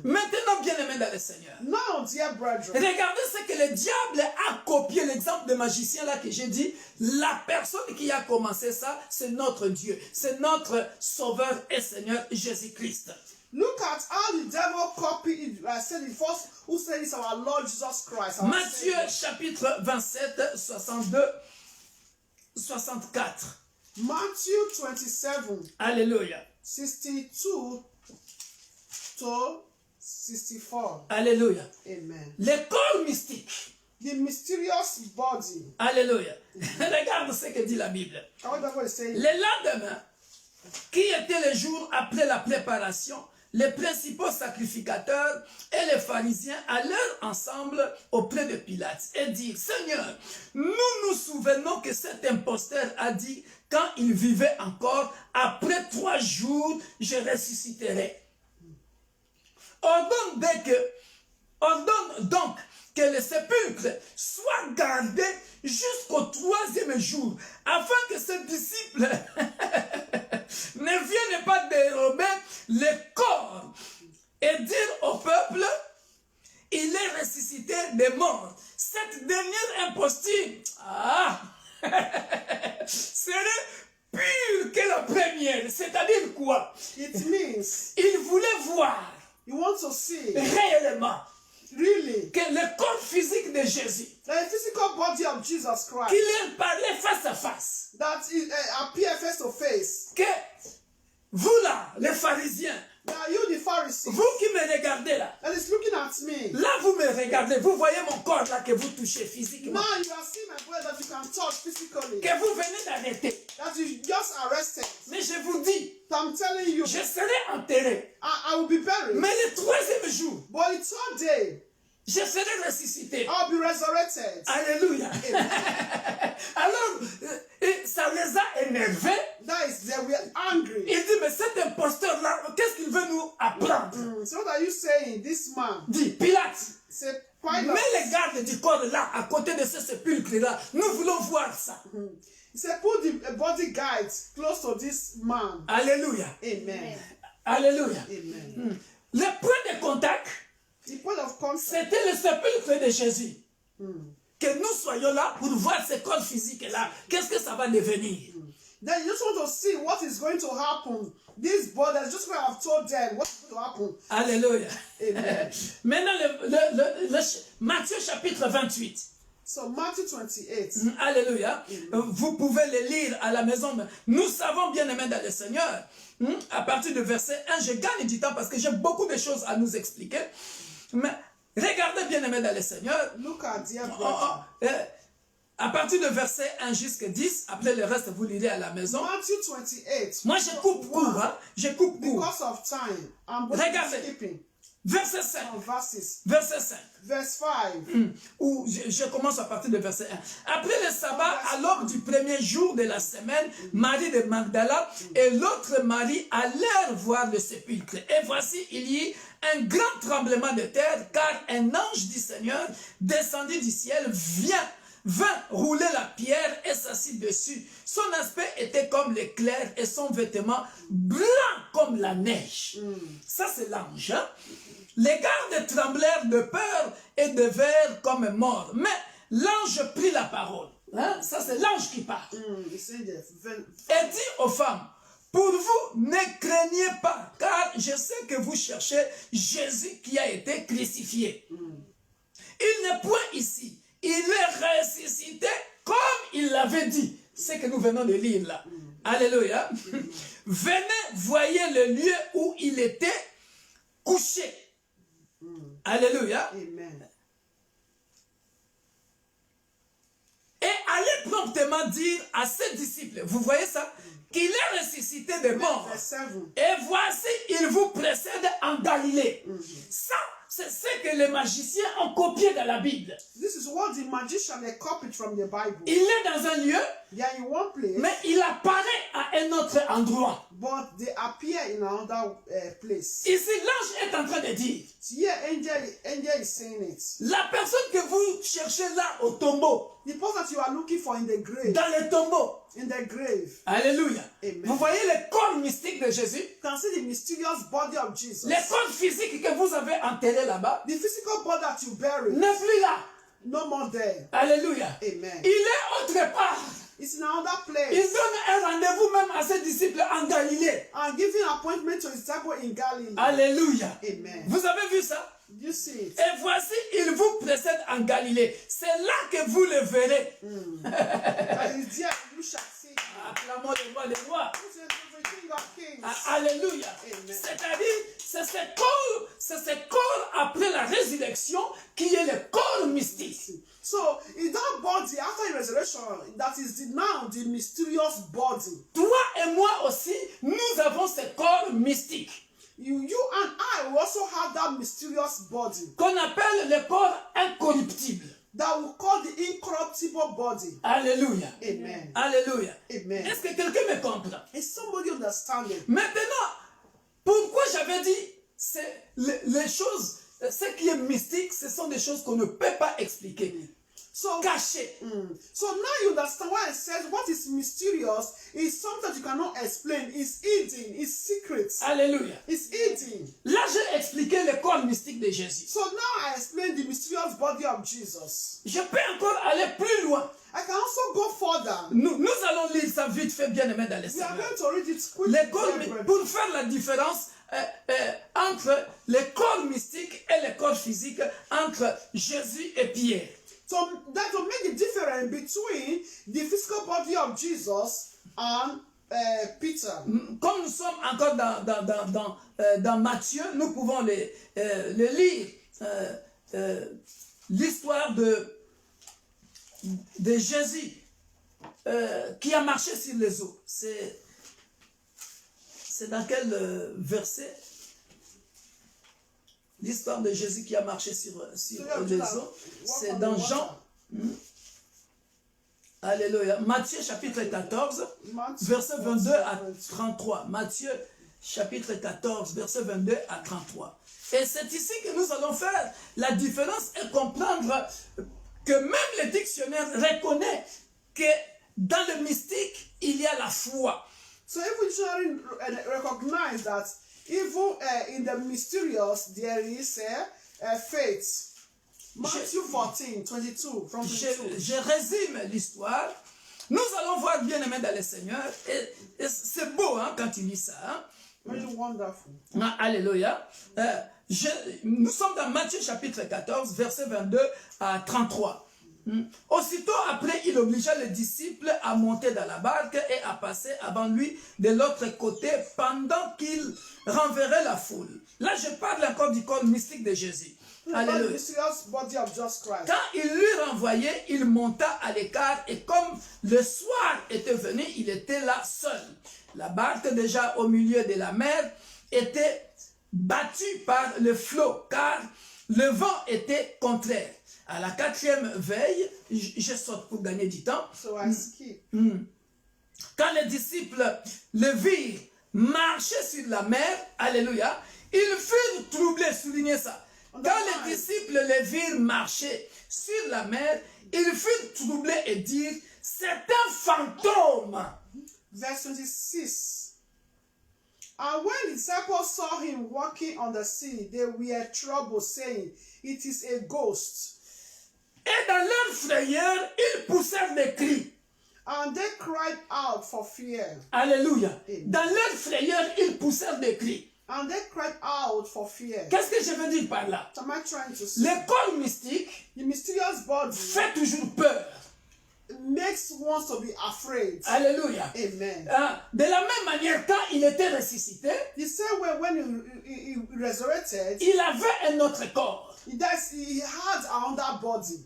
Maintenant, bien-aimés dans le Seigneur, Now, dear brethren, regardez ce que le diable a copié, l'exemple de magicien là que j'ai dit. La personne qui a commencé ça, c'est notre Dieu, c'est notre Sauveur et Seigneur Jésus-Christ. look at how the devil copied it. I said it first. Who said it's our Lord Jesus Christ? Our Matthieu Savior. chapitre 27, 62, 64. Matthew 27, Alléluia. 62 to 64. Alléluia. Amen. Le corps mystique. The mysterious body. Alléluia. Regarde ce que dit la Bible. How the devil is saying. Le lendemain, qui était le jour après la préparation, les principaux sacrificateurs et les pharisiens allèrent ensemble auprès de Pilate et dirent, Seigneur, nous nous souvenons que cet imposteur a dit, quand il vivait encore, après 3 jours, je ressusciterai. Ordonne donc que le sépulcre soit gardé jusqu'au 3e jour, afin que ses disciples ne viennent pas dérober le corps et dire au peuple, il est ressuscité des morts. Cette dernière imposture serait pure que la première. C'est-à-dire quoi? It means Il voulait voir you want to see réellement really que le corps physique de Jésus, the physical body of Jesus Christ qu'il leur parlait face à face, that is, appear face to face. que vous là, les pharisiens, Now you the Pharisees vous qui me regardez là, that is looking at me. là vous me regardez, vous voyez mon corps là que vous touchez physiquement, Now you are seeing my body that you can touch physically. que vous venez d'arrêter. That you just arrested. Mais je vous dis, So I'm telling you, je serai enterré. I will be buried. Mais le 3e jour, But the 3rd day, je serai ressuscité. I'll be resurrected. Alléluia. Alors, ça les a énervés. That is, they were angry. Il dit, mais cet imposteur-là, qu'est-ce qu'il veut nous apprendre? So what are you saying? This man, Dit Pilate, say, mets Pilate. les gardes du corps là, à côté de ce sépulcre-là. Nous voulons voir ça. He said, put the bodyguards close to this man. Alléluia. Amen. Alléluia. Amen. Le point de contact, The point of contact. c'était le sépulcre de Jésus. Que nous soyons là pour voir ce corps physique-là. Qu'est-ce que ça va devenir? Then you just want to see what is going to happen. This body, just what I've told them, what is going to happen. Alléluia. Amen. Maintenant, Matthieu chapitre 28. So Matthew 28. Alléluia. Vous pouvez le lire à la maison. Nous savons bien aimés dans le Seigneur. À partir du verset 1, je gagne du temps parce que j'ai beaucoup de choses à nous expliquer. Mais regardez bien aimés dans le Seigneur. Look at dear brother. À partir du verset 1 jusqu'à 10, après le reste, vous lirez à la maison. Matthew 28. Moi, je coupe court. Hein? Je coupe court. Because of time, I'm going Regardez. to skipping Verset 5. some verses. Verset 5. Verse 5. Où je commence à partir du verset 1. Après le sabbat, à l'aube du premier jour de la semaine, Marie de Magdala et l'autre Marie allèrent voir le sépulcre. Et voici, il y eut un grand tremblement de terre, car un ange du Seigneur descendit du ciel, vint rouler la pierre et s'assit dessus. Son aspect était comme l'éclair et son vêtement blanc comme la neige. Ça, c'est l'ange. Hein? Les gardes tremblèrent de peur et devinrent comme morts. Mais l'ange prit la parole. Hein? Ça, c'est l'ange qui parle. It's in there. Et dit aux femmes, pour vous, ne craignez pas, car je sais que vous cherchez Jésus qui a été crucifié. Il n'est point ici. Il est ressuscité comme il l'avait dit. C'est que nous venons de lire là. Alléluia. Venez, voyez le lieu où il était couché. Alléluia. Amen. Et allez promptement dire à ses disciples, vous voyez ça, qu'il est ressuscité des morts. Verse 7. Et voici, il vous précède en Galilée. Ça, c'est ce que les magiciens ont copié dans la Bible. This is what the magician they copied from the Bible. Il est dans un lieu, They are in one place, mais il apparaît à un autre endroit. but they appear in another place. Ici, l'ange est en train de dire, Here, angel is saying it. la personne que vous cherchez là au tombeau, The person that you are looking for in the grave, dans le tombeau, in the grave, alléluia. Amen. Vous voyez le corps mystique de Jésus, you can see the mysterious body of Jesus. le corps physique que vous avez enterré là-bas, The physical body that you buried, n'est plus là. no more there. Alléluia. Amen. Il est autre part. It's in another Il place. donne un rendez-vous même à ses disciples en Galilée. And giving appointment to his disciple in Galilee. Alléluia. Amen. Vous avez vu ça? You see it. Et voici, il vous précède en Galilée. C'est là que vous le verrez. That is there, you shall see. Acclamons le roi des rois. This is the King of Kings. Alléluia. Amen. C'est-à-dire, c'est ce corps après la résurrection qui est le corps mystique. So, in that body, after the resurrection, that is now the mysterious body. Toi et moi aussi, nous avons ce corps mystique You and I will also have that mysterious body qu'on appelle le corps incorruptible. that we call the incorruptible body. Alléluia. Amen. Alléluia. Amen. Est-ce que quelqu'un me comprend? Is somebody understanding? Maintenant, pourquoi j'avais dit c'est les choses, ce qui est mystique, ce sont des choses qu'on ne peut pas expliquer, So, cachées. so now you understand why it says what is mysterious is something you cannot explain. It's hidden. It's secret. Alléluia. It's hidden. Là, j'ai expliqué le corps mystique de Jésus. So now I explain the mysterious body of Jesus. Je peux encore aller plus loin. I can also go further. Nous allons lire ça vite fait, bien aimé dans les We are Seigneur. going to read it quickly. Le corps, pour faire la différence entre le corps mystique et le corps physique, entre Jésus et Pierre. So that will make the difference between the physical body of Jesus and Peter. Comme nous sommes encore dans Matthieu, nous pouvons le lire. L'histoire de Jésus qui a marché sur les eaux. C'est dans quel verset? L'histoire de Jésus qui a marché sur les eaux. C'est dans Jean. Alléluia. Matthieu chapitre 14, verset 22 à 33. Matthieu chapitre 14, verset 22 à 33. Et c'est ici que nous allons faire la différence et comprendre que même le dictionnaire reconnaît que dans le mystique, il y a la foi. So even dictionary recognize that even in the mysterious there is faith. Matthew 14, 22, from 22. Je résume l'histoire. Nous allons voir bien aimé dans le Seigneur. Et c'est beau hein, quand tu lis ça. Hein. Very wonderful. Alléluia. Nous sommes dans Matthieu chapitre 14, verset 22 à 33. Aussitôt après, il obligea les disciples à monter dans la barque et à passer avant lui de l'autre côté pendant qu'il renverrait la foule. Là, je parle encore du corps mystique de Jésus. Alléluia. The mysterious body of Jesus Christ. Quand il lui renvoyait, il monta à l'écart et comme le soir était venu, il était là seul. La barque déjà au milieu de la mer était battue par le flot car le vent était contraire. À la 4e veille, je saute pour gagner du temps. So I skip. Quand les disciples le virent marcher sur la mer, alléluia, ils furent troublés, soulignez ça. Quand les disciples le virent marcher sur la mer, ils furent troublés et dirent, c'est un fantôme. Verse 26. And when the disciples saw him walking on the sea, they were troubled, saying, it is a ghost. Et dans leur frayeur, ils poussèrent des cris. And they cried out for fear. Alléluia. Amen. Dans leur frayeur, ils poussèrent des cris. And they cried out for fear. Qu'est-ce que je veux dire par là? What am I trying to say? Le corps mystique The mysterious body fait toujours peur. makes one to be afraid. Alléluia. Amen. De la même manière, quand il était ressuscité, The same way when he resurrected, il avait un autre corps. he had another body.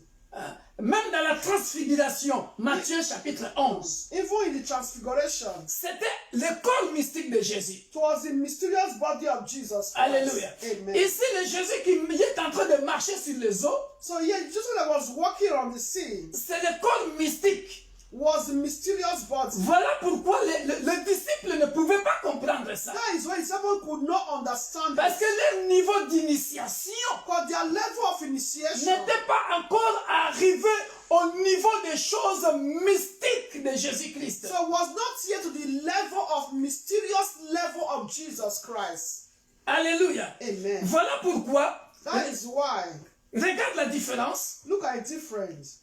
Même dans la transfiguration, Matthieu chapitre 11, Even in the transfiguration, c'était le corps mystique de Jésus. it was the mysterious body of Jesus Christ. Alléluia. Amen. Ici, le Jésus qui est en train de marcher sur les eaux, So yeah, Jesus that was walking on the sea c'est le corps mystique. was the mysterious body. Voilà pourquoi les disciples ne pouvaient pas comprendre ça. That is why the disciples could not understand Parce it. que leur niveau d'initiation Because their level of initiation n'était pas encore arrivé au niveau des choses mystiques de Jésus-Christ. so was not yet to the level of mysterious level of Jesus Christ. Alléluia. Amen. Voilà pourquoi, That is why. regarde la différence. Look at the difference.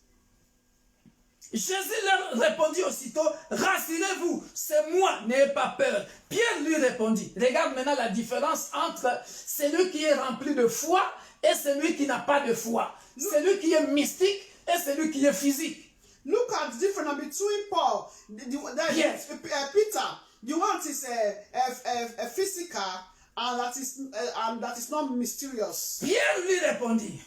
Jésus leur répondit aussitôt, rassurez-vous, c'est moi, n'ayez pas peur. Pierre lui répondit, regarde maintenant la différence entre celui qui est rempli de foi et celui qui n'a pas de foi. Celui qui est mystique et celui qui est physique. Look at the difference between Paul, Yes. Peter. The one that is a physical and that is not mysterious. Pierre lui répondit,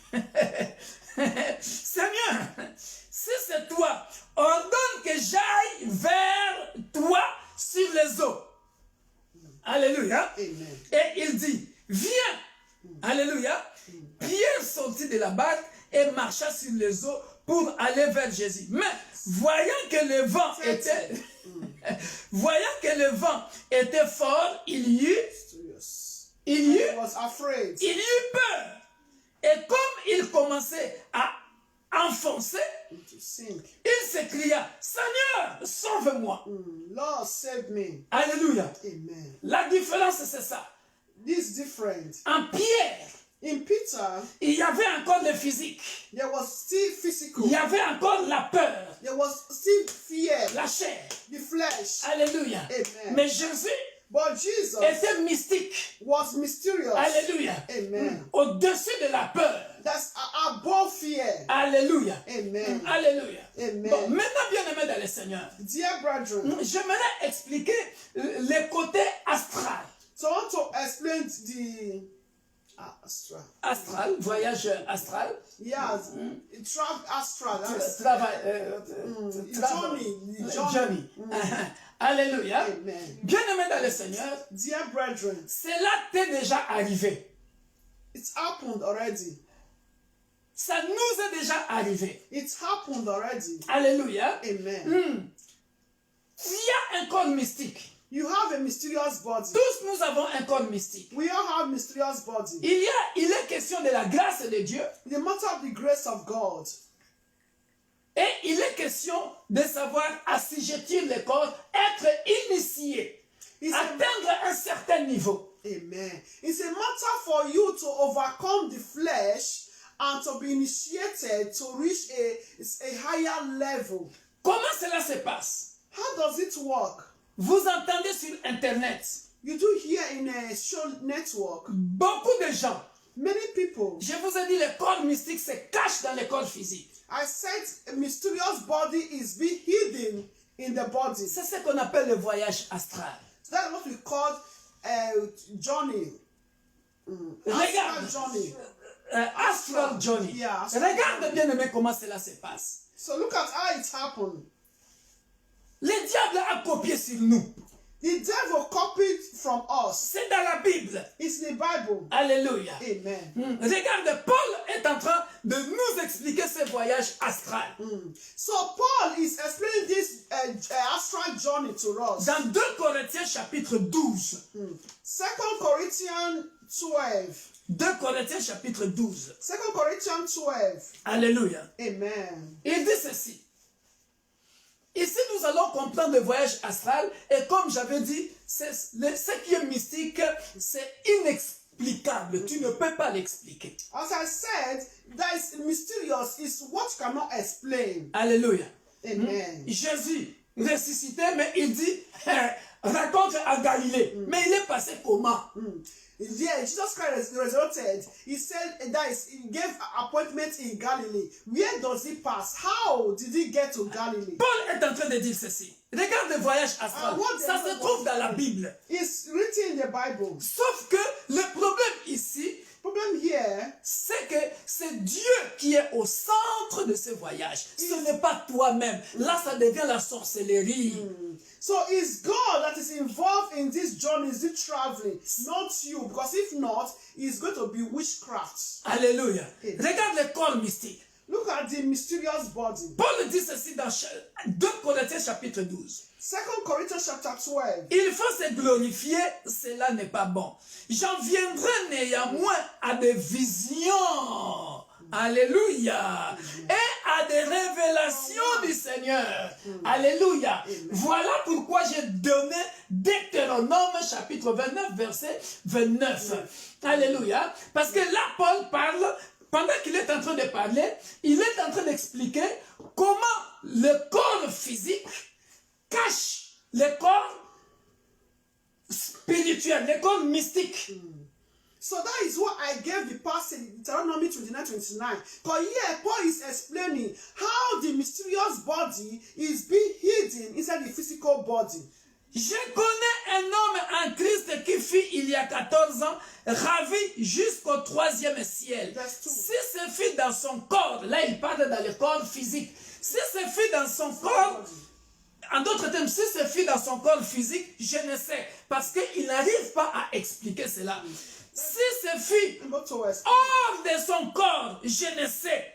Seigneur, si c'est toi, ordonne que j'aille vers toi sur les eaux. Alléluia. Amen. Et il dit, viens. Alléluia. Pierre sortit de la barque et marcha sur les eaux pour aller vers Jésus. Mais voyant que le vent était fort, il y He eut was afraid. peur. Et comme il commençait à enfoncer, To sink. il s'écria, Seigneur, sauve-moi. Lord, save me. Alléluia. Amen. La différence, c'est ça. This is different. En Pierre, In Peter, il y avait encore le physique. there was still physical. Il y avait encore la peur, There was still fear, la chair. the flesh. Alléluia. Amen. Mais Jésus But Jesus était mystique. was mysterious. Alléluia. Amen. Au-dessus de la peur. That's above fear. Alléluia. Amen. Alléluia. Amen. Bon, maintenant, bien aimé dans le Seigneur, Dear brethren, j'aimerais expliquer le côté astral. so I want to explain the astral. Astral, voyage astral. Yes, astral. That's Johnny. Alléluia. Amen. Bien aimé dans le Seigneur, Dear brethren, cela t'est déjà arrivé. it's happened already. Ça nous est déjà arrivé. It's happened already. Alléluia. Amen. Il y a un corps mystique. You have a mysterious body. Tous nous avons un corps mystique. We all have mysterious body. Il est question de la grâce de Dieu The matter of the grace of God. et il est question de savoir assujettir le corps, être initié, It's a, atteindre un certain niveau. amen. It's a matter for you to overcome the flesh and to be initiated to reach a higher level. Comment cela se passe? How does it work? Vous entendez sur Internet You do hear in a show network, beaucoup de gens. many people. Je vous ai dit, le corps mystique se cache dans le corps physique. I said a mysterious body is being hidden in the body. C'est ce qu'on appelle le voyage astral. That's what we call journey. Regarde. Astral journey. Astral Johnny. Yeah, astral Regarde bien aimé comment cela se passe. So look at how it happened. Le diable a copié sur nous. The devil copied from us. C'est dans la Bible. It's in the Bible. Alléluia. Amen. Regarde, Paul est en train de nous expliquer ce voyage astral. So Paul is explaining this astral journey to us. Dans 2 Corinthiens chapitre 12. 2 Corinthians 12. 2 Corinthiens chapitre 12. 2 Corinthians 12. Alléluia. Amen. Il dit ceci. Ici, nous allons comprendre le voyage astral. Et comme j'avais dit, ce qui est mystique, c'est inexplicable. Tu ne peux pas l'expliquer. As I said, that is mysterious is what you cannot explain. Alléluia. Amen. Jésus ressuscité, mais il dit, raconte à Galilée. Mais il est passé comment? Yeah, Jesus Christ resurrected. He said that he gave an appointment in Galilee. Where does he pass? How did he get to Galilee? Paul est en train de dire ceci. Regarde le voyage astral. Ça se trouve dans la Bible. It's written in the Bible. Sauf que le problème ici, Problem here, c'est que c'est Dieu qui est au centre de ce voyage. Ce n'est pas toi-même. Là, ça devient la sorcellerie. so it's God that is involved in this journey, is it traveling, not you. Because if not, it's going to be witchcraft. Alléluia. Regarde le corps mystique. Look at the mysterious body. Paul dit ceci dans 2 Corinthiens chapitre 12. 2 Corinthians chapter 12. Il faut se glorifier, cela n'est pas bon. J'en viendrai néanmoins à des visions. Alléluia. Et à des révélations du Seigneur. Alléluia. Voilà pourquoi j'ai donné Deutéronome chapitre 29 verset 29. Alléluia. Parce que là, Paul parle, pendant qu'il est en train de parler, il est en train d'expliquer comment le corps physique cache le corps spirituel, le corps mystique. So that is what I gave the passage in Deuteronomy 29:29. Because here Paul is explaining how the mysterious body is being hidden inside the physical body. Je connais un homme en Christ qui fut il y a 14 ans ravi jusqu'au 3e ciel. Si ce fut dans son corps, là il parle dans le corps physique, si ce fut dans son corps, en d'autres termes, si ce fut dans son corps physique, je ne sais, parce qu'il n'arrive pas à expliquer cela. Si ce fut hors de son corps, je ne sais.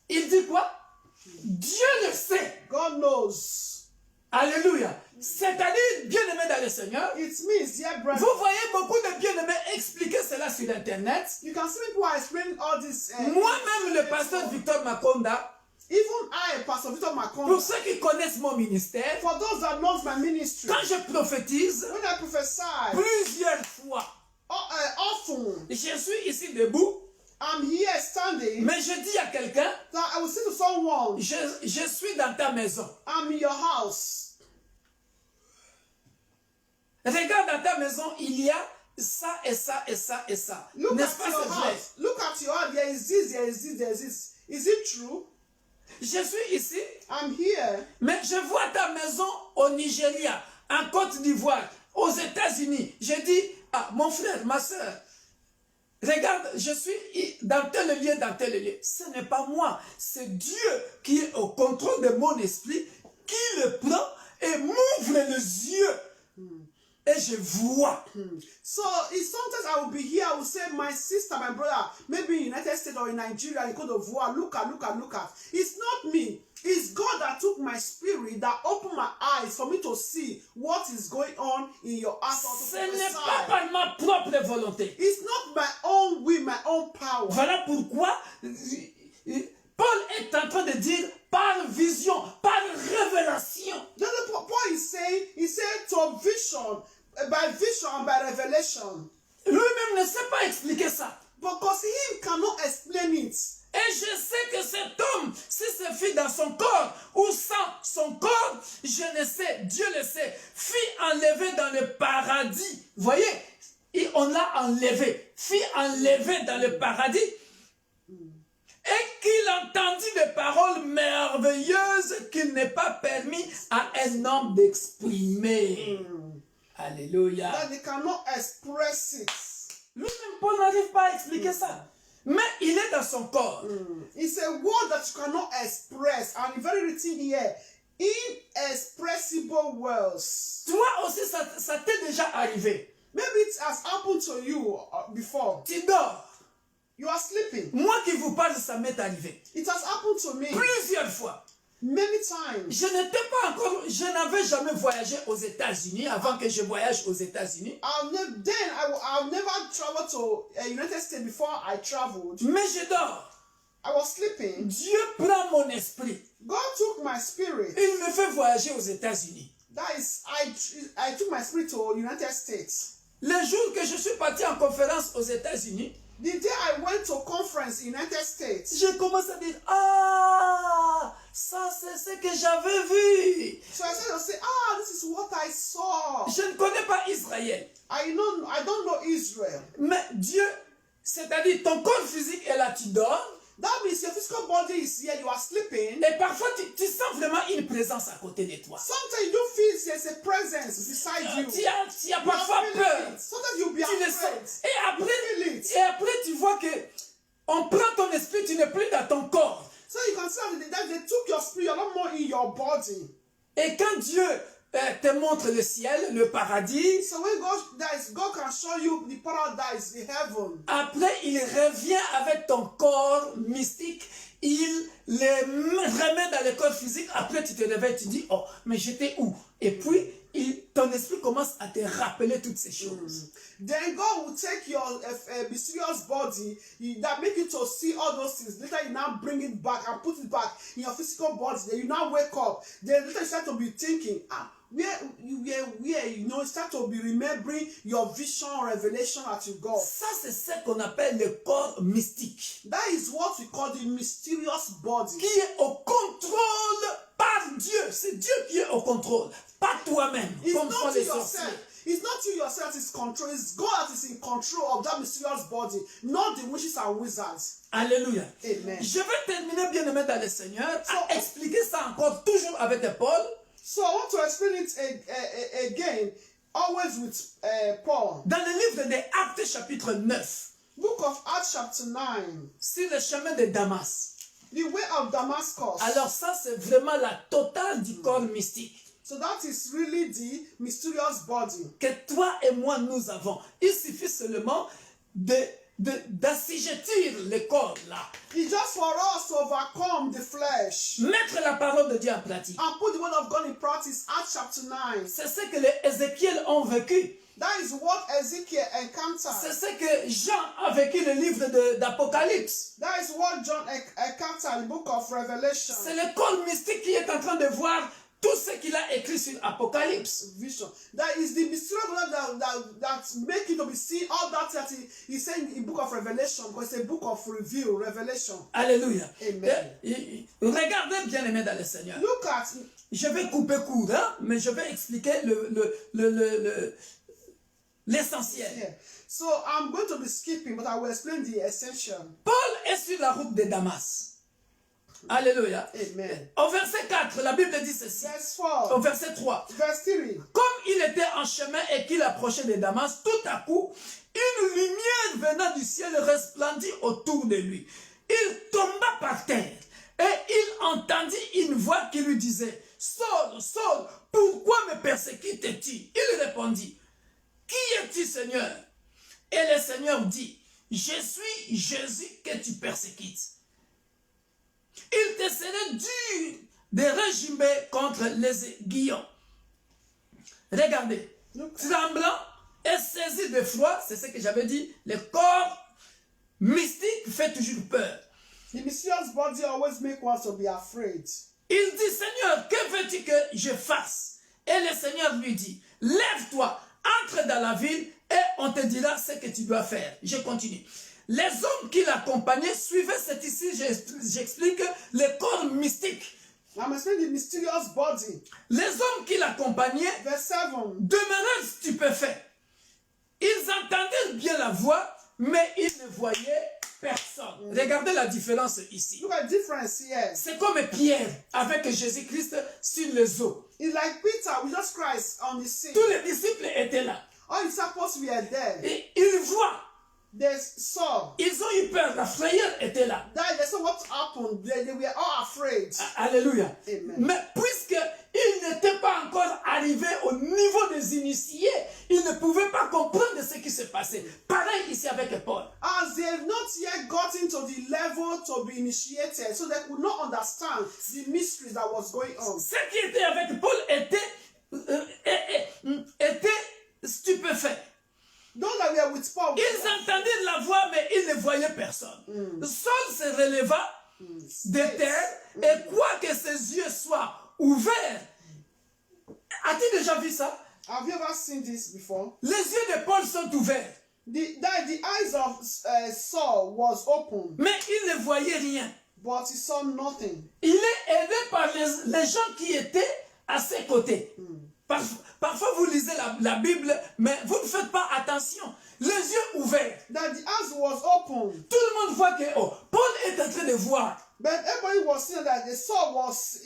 Il dit quoi? Dieu le sait. God knows. Alléluia. C'est-à-dire, bien-aimés dans le Seigneur, It means, dear brother, vous voyez beaucoup de bien-aimés expliquer cela sur Internet. you can see people are explaining all this. Moi-même, le pasteur Victor Makonda, Even I, Pastor Victor pour Makonda, ceux qui connaissent mon ministère, for those that knows my ministry, quand je prophétise, when I prophesy, plusieurs fois, often je suis ici debout, I'm here standing, mais je dis à quelqu'un, that I will say to someone, je suis dans ta maison. I'm in your house. Regarde dans ta maison, il y a ça et ça et ça et ça. Look N'est-ce at pas, your c'est vrai? house. Look at your house. There is this, there is this, there is this. Is it true? Je suis ici, I'm here. mais je vois ta maison au Nigeria, en Côte d'Ivoire, aux États-Unis. Je dis, ah, mon frère, ma soeur, regarde, je suis dans tel lieu, dans tel lieu. Ce n'est pas moi, c'est Dieu qui est au contrôle de mon esprit, qui le prend et m'ouvre les yeux. Et je vois. So it's sometimes I will be here, I will say, my sister, my brother, maybe in United States or in Nigeria, in Cote d'Ivoire, look at. It's not me. It's God that took my spirit, that opened my eyes for me to see what is going on in your heart. Ce n'est pas par ma propre volonté. It's not my own will, my own power. Voilà pourquoi Paul est en train de dire par vision, par révélation. That's what Paul is saying. He said to vision, by revelation. Lui-même ne sait pas expliquer ça. Because he cannot explain it. Et je sais que cet homme, si ce fut dans son corps ou sans son corps, je ne sais, Dieu le sait, fut enlevé dans le paradis. Voyez, et on l'a enlevé, fut enlevé dans le paradis. Et qu'il entendit des paroles merveilleuses qu'il n'est pas permis à un homme d'exprimer. Alléluia. That they cannot express it. Lui-même, Paul n'arrive pas à expliquer ça. Mais il est dans son corps. It's a word that you cannot express. And very written here. Inexpressible words. Toi aussi, ça t'est déjà arrivé. Maybe it has happened to you before. Tu dors. You are sleeping. Moi qui vous parle, ça m'est arrivé. It has happened to me Plusieurs fois. many times. Je n'avais jamais voyagé aux États-Unis avant que je voyage aux États-Unis. I've never traveled to United States before I traveled. Mais je dors. I was sleeping. Dieu prend mon esprit. God took my spirit. Il me fait voyager aux États-Unis. That is, I took my spirit to United States. le jour que je suis parti en conférence aux États-Unis, The day I went to conference in United States, j'ai commencé à dire, ah, ça c'est ce que j'avais vu. so I said to say, this is what I saw. Je ne connais pas Israël, I don't know Israel. mais Dieu, c'est-à-dire ton corps physique est là, tu dors, That means your physical body is here, you are sleeping. et parfois tu sens vraiment une présence à côté de toi. Sometimes you do feel there's a presence beside you. Tu as You are parfois feeling peur. it. Sometimes you'll be Tu le afraid. sens. You feel it. Et après, tu vois que on prend ton esprit, tu n'es plus dans ton corps. So you can see that they took your spirit, you're not more in your body. Et quand Dieu te montre le ciel, le paradis, So when God can show you the paradise, the heaven. après il revient avec ton corps mystique, il le remet dans le corps physique, après tu te réveilles, tu dis, oh, mais j'étais où? Et puis, ton esprit commence à te rappeler toutes ces choses. Then God will take your mysterious body that make you to see all those things. Later you now bring it back and put it back in your physical body. Then you now wake up. Then later you start to be thinking, where you know, start to be remembering your vision or revelation that you got. Ça, c'est ce qu'on appelle le corps mystique, That is what we call the mysterious body. qui est au contrôle par Dieu. C'est Dieu qui est au contrôle, pas toi-même, It's comme not font you les sorciers. yourself. It's not you yourself that is control. It's God that is in control of that mysterious body, not the witches and wizards. Alléluia. Amen. Je vais terminer, bien aimé dans le Seigneur, à expliquer ça encore, toujours avec Paul. So I want to explain it again, always with Paul. Dans le livre des Actes, chapitre 9, Book of Acts chapter 9, sur le chemin de Damas. the way of Damascus. Alors ça, c'est vraiment la totale du corps mystique So that is really the mysterious body. que toi et moi, nous avons. Il suffit seulement d'assujettir le corps là. It's just for us to overcome the flesh Mettre la parole de Dieu en pratique. and put the word of God in practice. Acts chapter 9. C'est ce que les Ézéchiel ont vécu. That is what Ezekiel C'est encountered. ce que Jean a vécu, le livre d'Apocalypse. That is what John encountered in the book of Revelation. C'est le corps mystique qui est en train de voir tout ce qu'il a écrit sur Apocalypse. Vision. That is the mysterious word that make you to be seeing all that he said in the book of Revelation, because it's a book of reveal, revelation. Alléluia. Amen. Regardez bien aimé dans le Seigneur. Look at, Je vais couper court, hein, mais je vais expliquer l'essentiel. yeah. So I'm going to be skipping, but I will explain the essential. Paul est sur la route de Damas. Alléluia. Amen. Au verset 4, la Bible dit ceci. Verse Au 4, verset 3. verse 3. Comme il était en chemin et qu'il approchait de Damas, tout à coup, une lumière venant du ciel resplendit autour de lui. Il tomba par terre et il entendit une voix qui lui disait, « Saul, Saul, pourquoi me persécutes-tu » Il répondit, « Qui es-tu, Seigneur » Et le Seigneur dit, « Je suis Jésus que tu persécutes. Il te serait dur de régimer contre les aiguillons. » Regardez, tremblant et saisi de foi, c'est ce que j'avais dit, le corps mystique fait toujours peur. The mysterious body always make one to be afraid. Il dit, Seigneur, que veux-tu que je fasse? Et le Seigneur lui dit, lève-toi, entre dans la ville et on te dira ce que tu dois faire. Je continue. Les hommes qui l'accompagnaient suivaient, c'est ici, j'explique, le corps mystique. I'm explaining the mysterious body. Les hommes qui l'accompagnaient Verse 7. demeuraient stupéfaits. Ils entendaient bien la voix, mais ils ne voyaient personne. Regardez la différence ici. Look at the difference here. C'est comme Pierre avec Jésus-Christ sur les eaux. It's like Peter with Jesus Christ on the sea. Tous les disciples étaient là. All the disciples were there. Et ils voient. They saw. Ils ont eu peur. La frayeur était là. That they saw what happened. They were all afraid. Alléluia. Amen. Mais puisqu'ils n'étaient pas encore arrivés au niveau des initiés, ils ne pouvaient pas comprendre ce qui se passait. Pareil ici avec Paul. As they have not yet gotten to the level to be initiated, so they could not understand the mysteries that was going on. Ceux qui étaient avec Paul étaient stupéfaits. Those that were with Paul, Ils entendaient la voix, mais ils ne voyaient personne. Saul se releva de terre, et quoique ses yeux soient ouverts, as-tu déjà vu ça? Have you ever seen this before? Les yeux de Paul sont ouverts, The eyes of Saul was open, mais il ne voyait rien. but he saw nothing. Il est aidé par les gens qui étaient à ses côtés. Parfois, vous lisez la Bible, mais vous ne faites pas attention. Les yeux ouverts. That the eyes was open, Tout le monde voit que Paul est en train de voir. but everybody was seeing that the Saul was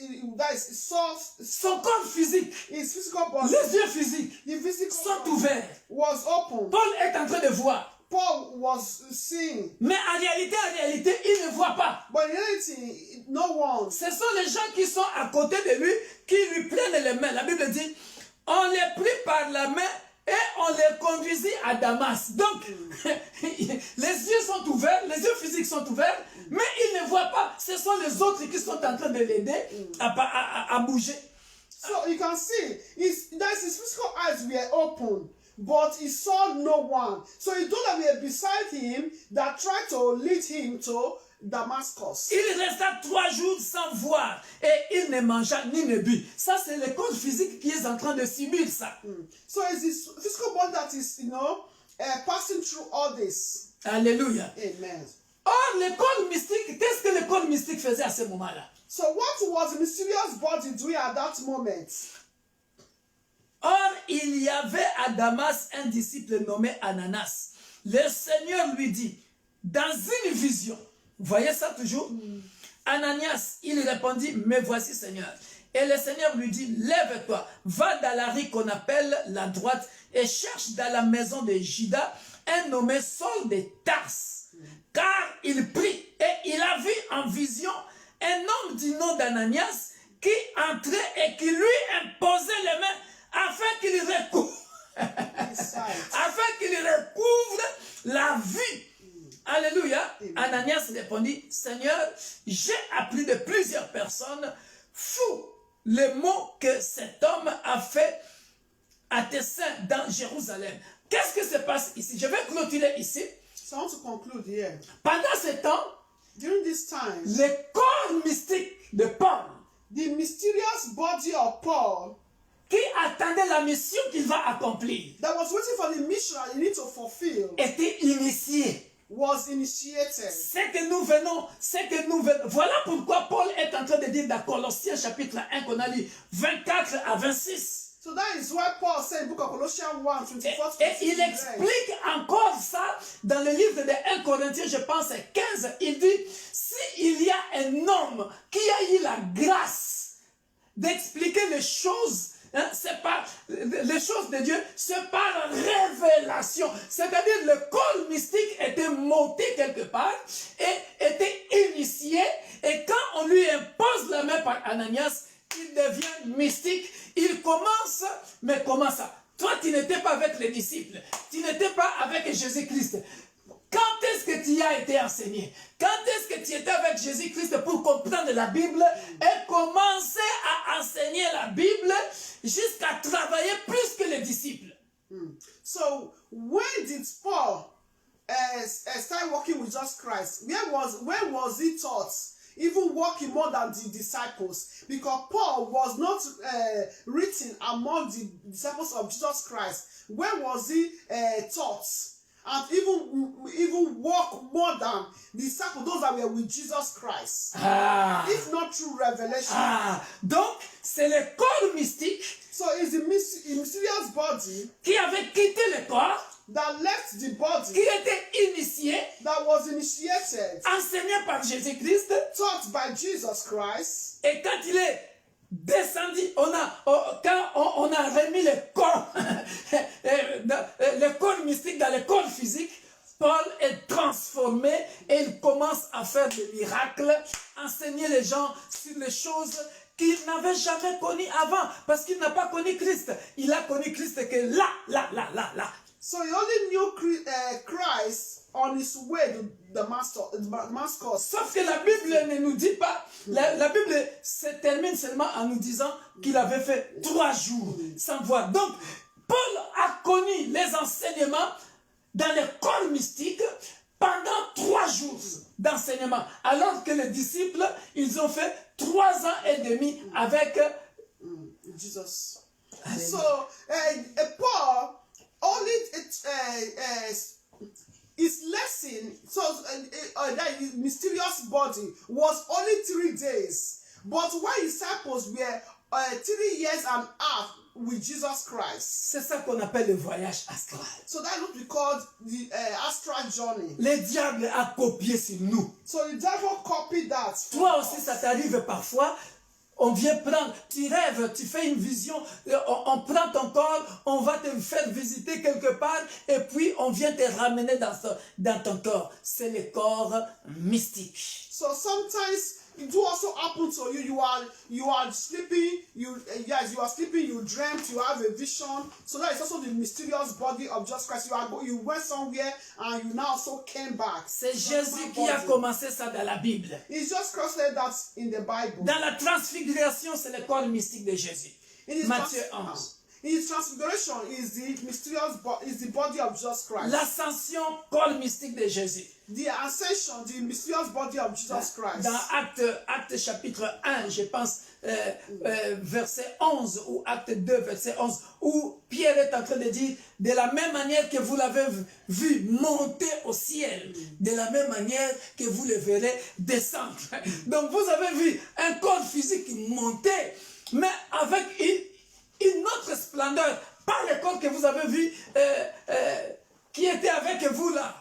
saw Son corps physique, his physical body, les yeux physiques the physical sont body ouverts. was open. Paul est en train de voir. Paul was seeing, Mais en réalité, il ne voit pas. but in reality, no one. Ce sont les gens qui sont à côté de lui qui lui prennent les mains. La Bible dit, on les prit par la main et on les conduisit à Damas. Donc, les yeux sont ouverts, les yeux physiques sont ouverts, mais il ne voit pas. Ce sont les autres qui sont en train de l'aider à bouger. So you can see, his physical eyes were open, but he saw no one. So he those that were beside him that tried to lead him to Damascus. Il resta 3 jours sans voir et il ne mangea ni ne but. Ça, c'est le corps physique qui est en train de subir ça. So it's his physical body that is, passing through all this. Alléluia. Amen. Or, le corps mystique, qu'est-ce que le corps mystique faisait à ce moment-là? So what was the mysterious body doing at that moment? Or, il y avait à Damas un disciple nommé Ananas. Le Seigneur lui dit, dans une vision, vous voyez ça toujours? Ananias, il répondit, me voici Seigneur. Et le Seigneur lui dit, lève-toi, va dans la rue qu'on appelle la droite et cherche dans la maison de Judas un nommé Saul de Tarse. Car il prie et il a vu en vision un homme du nom d'Ananias qui entrait et qui lui imposait les mains afin qu'il recouvre, la vue. Alléluia. Ananias répondit, Seigneur, j'ai appris de plusieurs personnes fou les mots que cet homme a fait à tes saints dans Jérusalem. Qu'est-ce qui se passe ici? Je vais clôturer ici. So I want to conclude here. Pendant ce temps, During this time, le corps mystique de Paul, the mysterious body of Paul qui attendait la mission qu'il va accomplir, that was waiting for the mission that he need to fulfill était initié. was initiated. C'est que nous venons. Voilà pourquoi Paul est en train de dire dans Colossiens chapitre 1 qu'on a lu 24 à 26. So that is why Paul said in the book of Colossians 1, 24 to Et il 26, explique encore ça dans le livre de 1 Corinthiens, je pense 15. Il dit, s'il y a un homme qui a eu la grâce d'expliquer les choses, c'est pas les choses de Dieu, c'est par révélation. C'est-à-dire le corps mystique était monté quelque part et était initié. Et quand on lui impose la main par Ananias, il devient mystique. Il commence, mais comment ça? Toi, tu n'étais pas avec les disciples. Tu n'étais pas avec Jésus-Christ. Quand est-ce que tu as été enseigné? Quand est-ce que tu étais avec Jésus-Christ pour comprendre la Bible et commencer à enseigner la Bible jusqu'à travailler plus que les disciples? So when did Paul start working with Jesus Christ? When was he taught? Even working more than the disciples, because Paul was not written among the disciples of Jesus Christ. When was he taught? And even work more than the disciples, those that were with Jesus Christ. If not through revelation. Donc, c'est le corps mystique So it's the mysterious body qui avait quitté le corps, that left the body, qui était initié, that was initiated, enseigné par Jésus-Christ. taught by Jesus Christ. Et quand il est descendu, quand on a remis le corps, le corps mystique dans le corps physique, Paul est transformé et il commence à faire des miracles, enseigner les gens sur les choses qu'il n'avait jamais connues avant, parce qu'il n'a pas connu Christ. Il a connu Christ que là. So he only knew Christ on his way to Damascus. Sauf que la Bible ne nous dit pas, la Bible se termine seulement en nous disant qu'il avait fait 3 jours sans voir. Donc, Paul a connu les enseignements dans le corps mystique pendant 3 jours d'enseignement. Alors que les disciples, ils ont fait 3 ans et demi avec Jesus. So Paul only his lesson, so that his mysterious body was only 3 days. But when his disciples were 3 years and a half with Jesus Christ. C'est ça qu'on appelle le voyage astral. So that would be called the astral journey. Le diable a copié sur nous. So the devil copied that. Toi aussi, ça t'arrive parfois. On vient prendre, tu rêves, tu fais une vision, on prend ton corps, on va te faire visiter quelque part et puis on vient te ramener dans ton corps. C'est le corps mystique. So sometimes it do also happen to you. You are sleeping. You are sleeping. You dreamt. You have a vision. So that is also the mysterious body of Jesus Christ. You went somewhere and you now also came back. C'est Jésus qui a commencé ça dans la Bible. It's just crossed that in the Bible. Dans la transfiguration, c'est le corps mystique de Jésus. Matthieu 11. His transfiguration is the mysterious is the body of Jesus Christ. L'ascension, corps mystique de Jésus. The ascension, the mysterious body of Jesus Christ. Dans Acte chapitre 1, je pense, verset 11, ou Acte 2, verset 11, où Pierre est en train de dire, de la même manière que vous l'avez vu monter au ciel, de la même manière que vous le verrez descendre. Donc vous avez vu un corps physique monter, mais avec une autre splendeur, pas le corps que vous avez vu qui était avec vous là.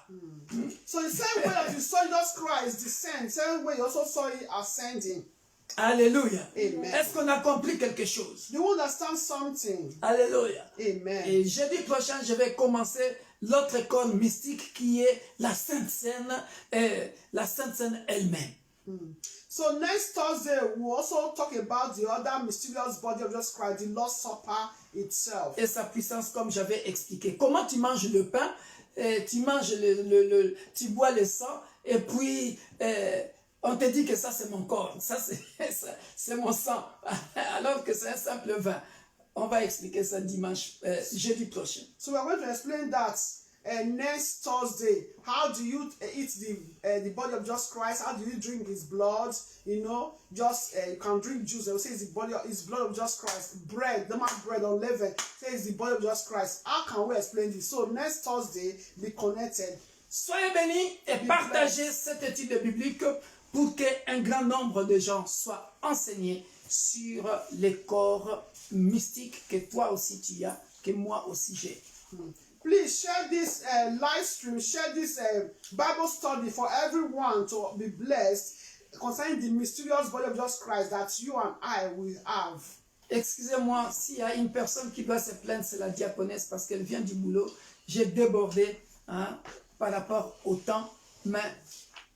So the same way that you saw Jesus Christ descend, same way you also saw it ascending. Alléluia. Amen. Est-ce qu'on a compris quelque chose? Do you understand something? Alléluia. Amen. Et jeudi prochain, je vais commencer l'autre corps mystique qui est la Sainte Seine, la Sainte Seine elle-même. So next Thursday, we'll also talk about the other mysterious body of Jesus Christ, the Lord's Supper itself. Et sa puissance, comme j'avais expliqué. Comment tu manges le pain, tu manges tu bois le sang, et puis on te dit que ça c'est mon corps, ça c'est mon sang, alors que c'est un simple vin. On va expliquer ça jeudi prochain. So we're going to explain that next Thursday. How do you eat the body of Jesus Christ? How do you drink his blood? You know, just you can drink juice. They will say it's the body of his blood of Jesus Christ. Bread, normal bread or leaven, say it's the body of Jesus Christ. How can we explain this? So next Thursday, be connected. Soyez bénis et partagez cette étude biblique pour qu'un grand nombre de gens soient enseignés sur les corps mystiques que toi aussi tu as, que moi aussi j'ai. Please share this live stream, share this Bible study for everyone to be blessed concerning the mysterious body of Jesus Christ that you and I will have. Excusez-moi, s'il y a une personne qui doit se plaindre, c'est la diaconesse parce qu'elle vient du boulot. J'ai débordé par rapport au temps, mais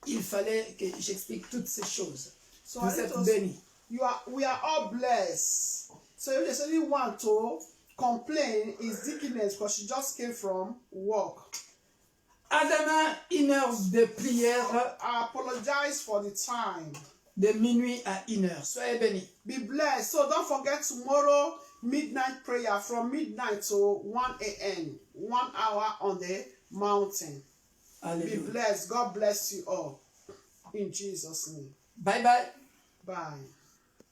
il fallait que j'explique toutes ces choses. So Vous êtes bénis. we are all blessed. So if there's anyone to complain, is deaconess because she just came from work. À demain, 1 heure de prière I apologize for the time. de minuit à 1 heure. Soyez bénis. Be blessed. So don't forget tomorrow, midnight prayer from midnight to 1 a.m. 1 hour on the mountain. Be Alléluia. blessed. God bless you all. In Jesus' name. Bye bye. Bye.